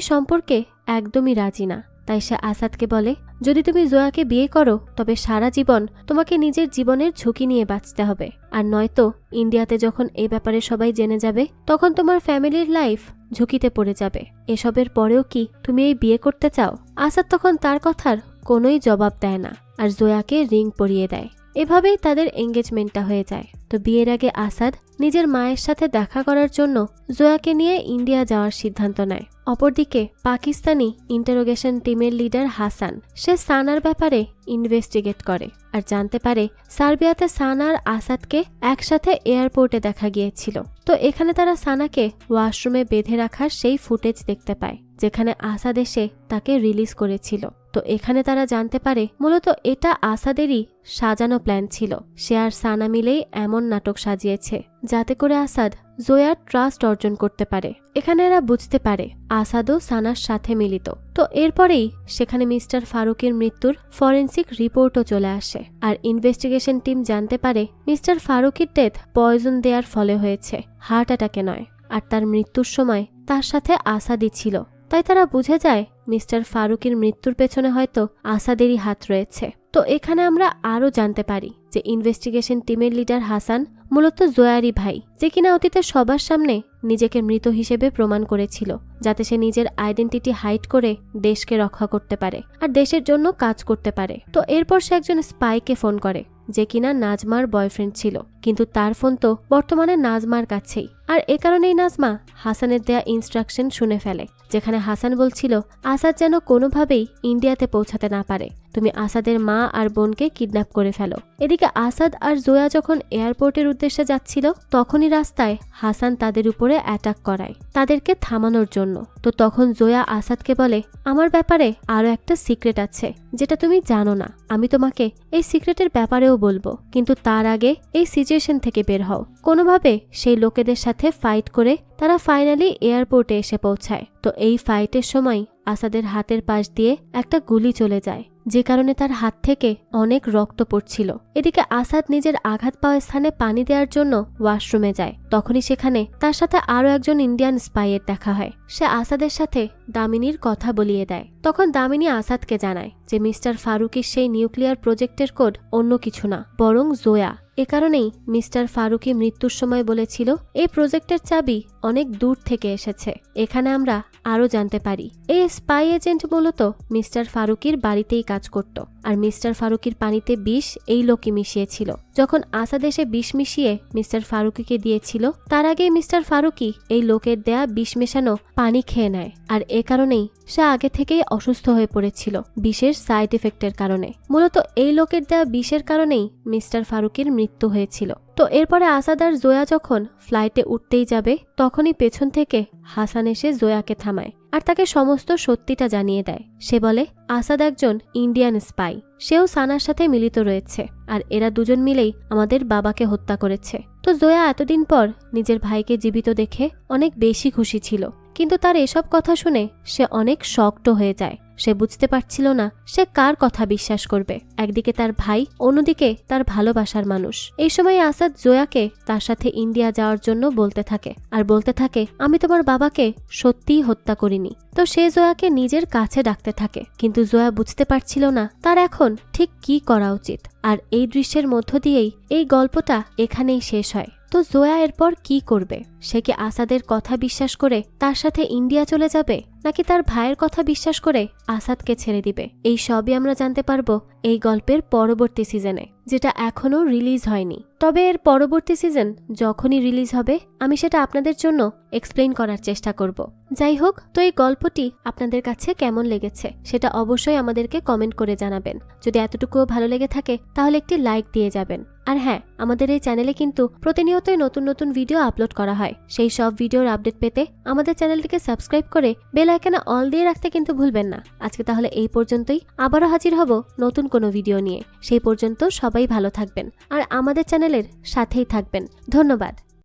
সম্পর্কে একদমই রাজি না। তাই সে আসাদকে বলে যদি তুমি জোয়াকে বিয়ে করো তবে সারা জীবন তোমাকে নিজের জীবনের ঝুঁকি নিয়ে বাঁচতে হবে, আর নয়তো ইন্ডিয়াতে যখন এই ব্যাপারে সবাই জেনে যাবে তখন তোমার ফ্যামিলির লাইফ ঝুঁকিতে পড়ে যাবে। এসবের পরেও কি তুমি এই বিয়ে করতে চাও? আসাদ তখন তার কথার কোনোই জবাব দেয় না আর জোয়াকে রিং পরিয়ে দেয়। এভাবেই তাদের এঙ্গেজমেন্টটা হয়ে যায়। তো বিয়ের আগে আসাদ নিজের মায়ের সাথে দেখা করার জন্য জোয়াকে নিয়ে ইন্ডিয়া যাওয়ার সিদ্ধান্ত নেয়। অপরদিকে পাকিস্তানি ইন্টারোগেশন টিমের লিডার হাসান সে সানার ব্যাপারে ইনভেস্টিগেট করে আর জানতে পারে সার্বিয়াতে সানা আর আসাদকে একসাথে এয়ারপোর্টে দেখা গিয়েছিল। তো এখানে তারা সানাকে ওয়াশরুমে বেঁধে রাখার সেই ফুটেজ দেখতে পায় যেখানে আসাদ এসে তাকে রিলিজ করেছিল। তো এখানে তারা জানতে পারে মূলত এটা আসাদেরই সাজানো প্ল্যান ছিল। সে আর সানা মিলেই এমন নাটক সাজিয়েছে যাতে করে আসাদ জোয়ার ট্রাস্ট অর্জন করতে পারে। এখানে এরা বুঝতে পারে আসাদও সানার সাথে মিলিত। তো এরপরেই সেখানে মিস্টার ফারুকের মৃত্যুর ফরেন্সিক রিপোর্টও চলে আসে, আর ইনভেস্টিগেশন টিম জানতে পারে মিস্টার ফারুকের ডেথ পয়জন দেওয়ার ফলে হয়েছে, হার্ট অ্যাটাকে নয়। আর তার মৃত্যুর সময় তার সাথে আসাদই ছিল। তাই তারা বুঝে যায় মিস্টার ফারুকের মৃত্যুর পেছনে হয়তো আসাদেরই হাত রয়েছে। তো এখানে আমরা আরও জানতে পারি যে ইনভেস্টিগেশন টিমের লিডার হাসান মূলত জোয়ারই ভাই, যে কিনা অতীতে সবার সামনে নিজেকে মৃত হিসেবে প্রমাণ করেছিল, যাতে সে নিজের আইডেন্টিটি হাইড করে দেশকে রক্ষা করতে পারে আর দেশের জন্য কাজ করতে পারে। তো এরপর সে একজন স্পাইকে ফোন করে, যে কিনা নাজমার বয়ফ্রেন্ড ছিল, কিন্তু তার ফোন তো বর্তমানে নাজমার কাছেই। আর এ কারণেই নাজমা হাসানের দেয়া ইনস্ট্রাকশন শুনে ফেলে, যেখানে হাসান বলছিল আসাদ যেন কোনোভাবেই ইন্ডিয়াতে পৌঁছাতে না পারে, তুমি আসাদের মা আর বোনকে কিডন্যাপ করে ফেলো। এদিকে আসাদ আর জোয়া যখন এয়ারপোর্টের উদ্দেশ্যে যাচ্ছিল, তখনই রাস্তায় হাসান তাদের উপরে অ্যাটাক করায় তাদেরকে থামানোর জন্য। তো তখন জোয়া আসাদকে বলে, আমার ব্যাপারে আরও একটা সিক্রেট আছে যেটা তুমি জানো না, আমি তোমাকে এই সিক্রেটের ব্যাপারেও বলবো, কিন্তু তার আগে এই সিচুয়েশন থেকে বের হও। কোনোভাবে সেই লোকেদের সাথে ফাইট করে তারা ফাইনালি এয়ারপোর্টে এসে পৌঁছায়। তো এই ফাইটের সময় আসাদের হাতের পাশ দিয়ে একটা গুলি চলে যায়, যে কারণে তার হাত থেকে অনেক রক্ত পড়ছিল। এদিকে আসাদ নিজের আঘাত পাওয়া স্থানে পানি দেওয়ার জন্য ওয়াশরুমে যায়। তখনই সেখানে তার সাথে আরও একজন ইন্ডিয়ান স্পাইয়ের দেখা হয়। সে আসাদের সাথে দামিনীর কথা বলিয়ে দেয়। তখন দামিনী আসাদকে জানায় যে মিস্টার ফারুকের সেই নিউক্লিয়ার প্রজেক্টের কোড অন্য কিছু না, বরং জোয়া। এ কারণেই মিস্টার ফারুকি মৃত্যুর সময় বলেছিল এই প্রজেক্টের চাবি অনেক দূর থেকে এসেছে। এখানে আমরা আরও জানতে পারি এই স্পাই এজেন্ট মূলত মিস্টার ফারুকির বাড়িতেই কাজ করত, আর মিস্টার ফারুকির পানিতে বিষ এই লোকই মিশিয়েছিল। যখন আসাদ এসে বিষ মিশিয়ে মিস্টার ফারুকিকে দিয়েছিল, তার আগেই মিস্টার ফারুকি এই লোকের দেয়া বিষ মেশানো পানি খেয়ে নেয়, আর এ কারণেই সে আগে থেকেই অসুস্থ হয়ে পড়েছিল বিষের সাইড এফেক্টের কারণে। মূলত এই লোকের দেয়া বিষের কারণেই মিস্টার ফারুকের মৃত্যু হয়েছিল। তো এরপরে আসাদ আর জোয়া যখন ফ্লাইটে উঠতেই যাবে, তখনই পেছন থেকে হাসান এসে জোয়াকে থামায় আর তাকে সমস্ত সত্যিটা জানিয়ে দেয়। সে বলে আসাদ একজন ইন্ডিয়ান স্পাই, সেও সানার সাথে মিলিত রয়েছে, আর এরা দুজন মিলেই আমাদের বাবাকে হত্যা করেছে। তো জোয়া এতদিন পর নিজের ভাইকে জীবিত দেখে অনেক বেশি খুশি ছিল, কিন্তু তার এসব কথা শুনে সে অনেক শকড হয়ে যায়। সে বুঝতে পারছিল না সে কার কথা বিশ্বাস করবে, একদিকে তার ভাই, অন্যদিকে তার ভালোবাসার মানুষ। এই সময় আসাদ জোয়াকে তার সাথে ইন্ডিয়া যাওয়ার জন্য বলতে থাকে, আর বলতে থাকে আমি তোমার বাবাকে সত্যিই হত্যা করিনি। তো সে জোয়াকে নিজের কাছে ডাকতে থাকে, কিন্তু জোয়া বুঝতে পারছিল না তার এখন ঠিক কি করা উচিত। আর এই দৃশ্যের মধ্য দিয়েই এই গল্পটা এখানেই শেষ হয়। তো জোয়া এরপর কি করবে? সে কি আসাদের কথা বিশ্বাস করে তার সাথে ইন্ডিয়া চলে যাবে, নাকি তার ভাইয়ের কথা বিশ্বাস করে আসাদকে ছেড়ে দিবে? এই সবই আমরা জানতে পারবো এই গল্পের পরবর্তী সিজনে, যেটা এখনো রিলিজ হয়নি। তবে এর পরবর্তী সিজন যখনই রিলিজ হবে আমি সেটা আপনাদের জন্য এক্সপ্লেইন করার চেষ্টা করব। যাই হোক, তো এই গল্পটি আপনাদের কাছে কেমন লেগেছে সেটা অবশ্যই আমাদেরকে কমেন্ট করে জানাবেন। যদি এতটুকুও ভালো লেগে থাকে তাহলে একটি লাইক দিয়ে যাবেন। আর হ্যাঁ, আমাদের এই চ্যানেলে কিন্তু প্রতিনিয়তই নতুন নতুন ভিডিও আপলোড করা হয়। সেই সব ভিডিওর আপডেট পেতে আমাদের চ্যানেলটিকে সাবস্ক্রাইব করে বেল আইকনে অল দিয়ে রাখতে কিন্তু ভুলবেন না। আজকে তাহলে এই পর্যন্তই, আবারও হাজির হব নতুন কোনো ভিডিও নিয়ে। সেই পর্যন্ত সবাই ভালো থাকবেন আর আমাদের চ্যানেলের সাথেই থাকবেন। ধন্যবাদ।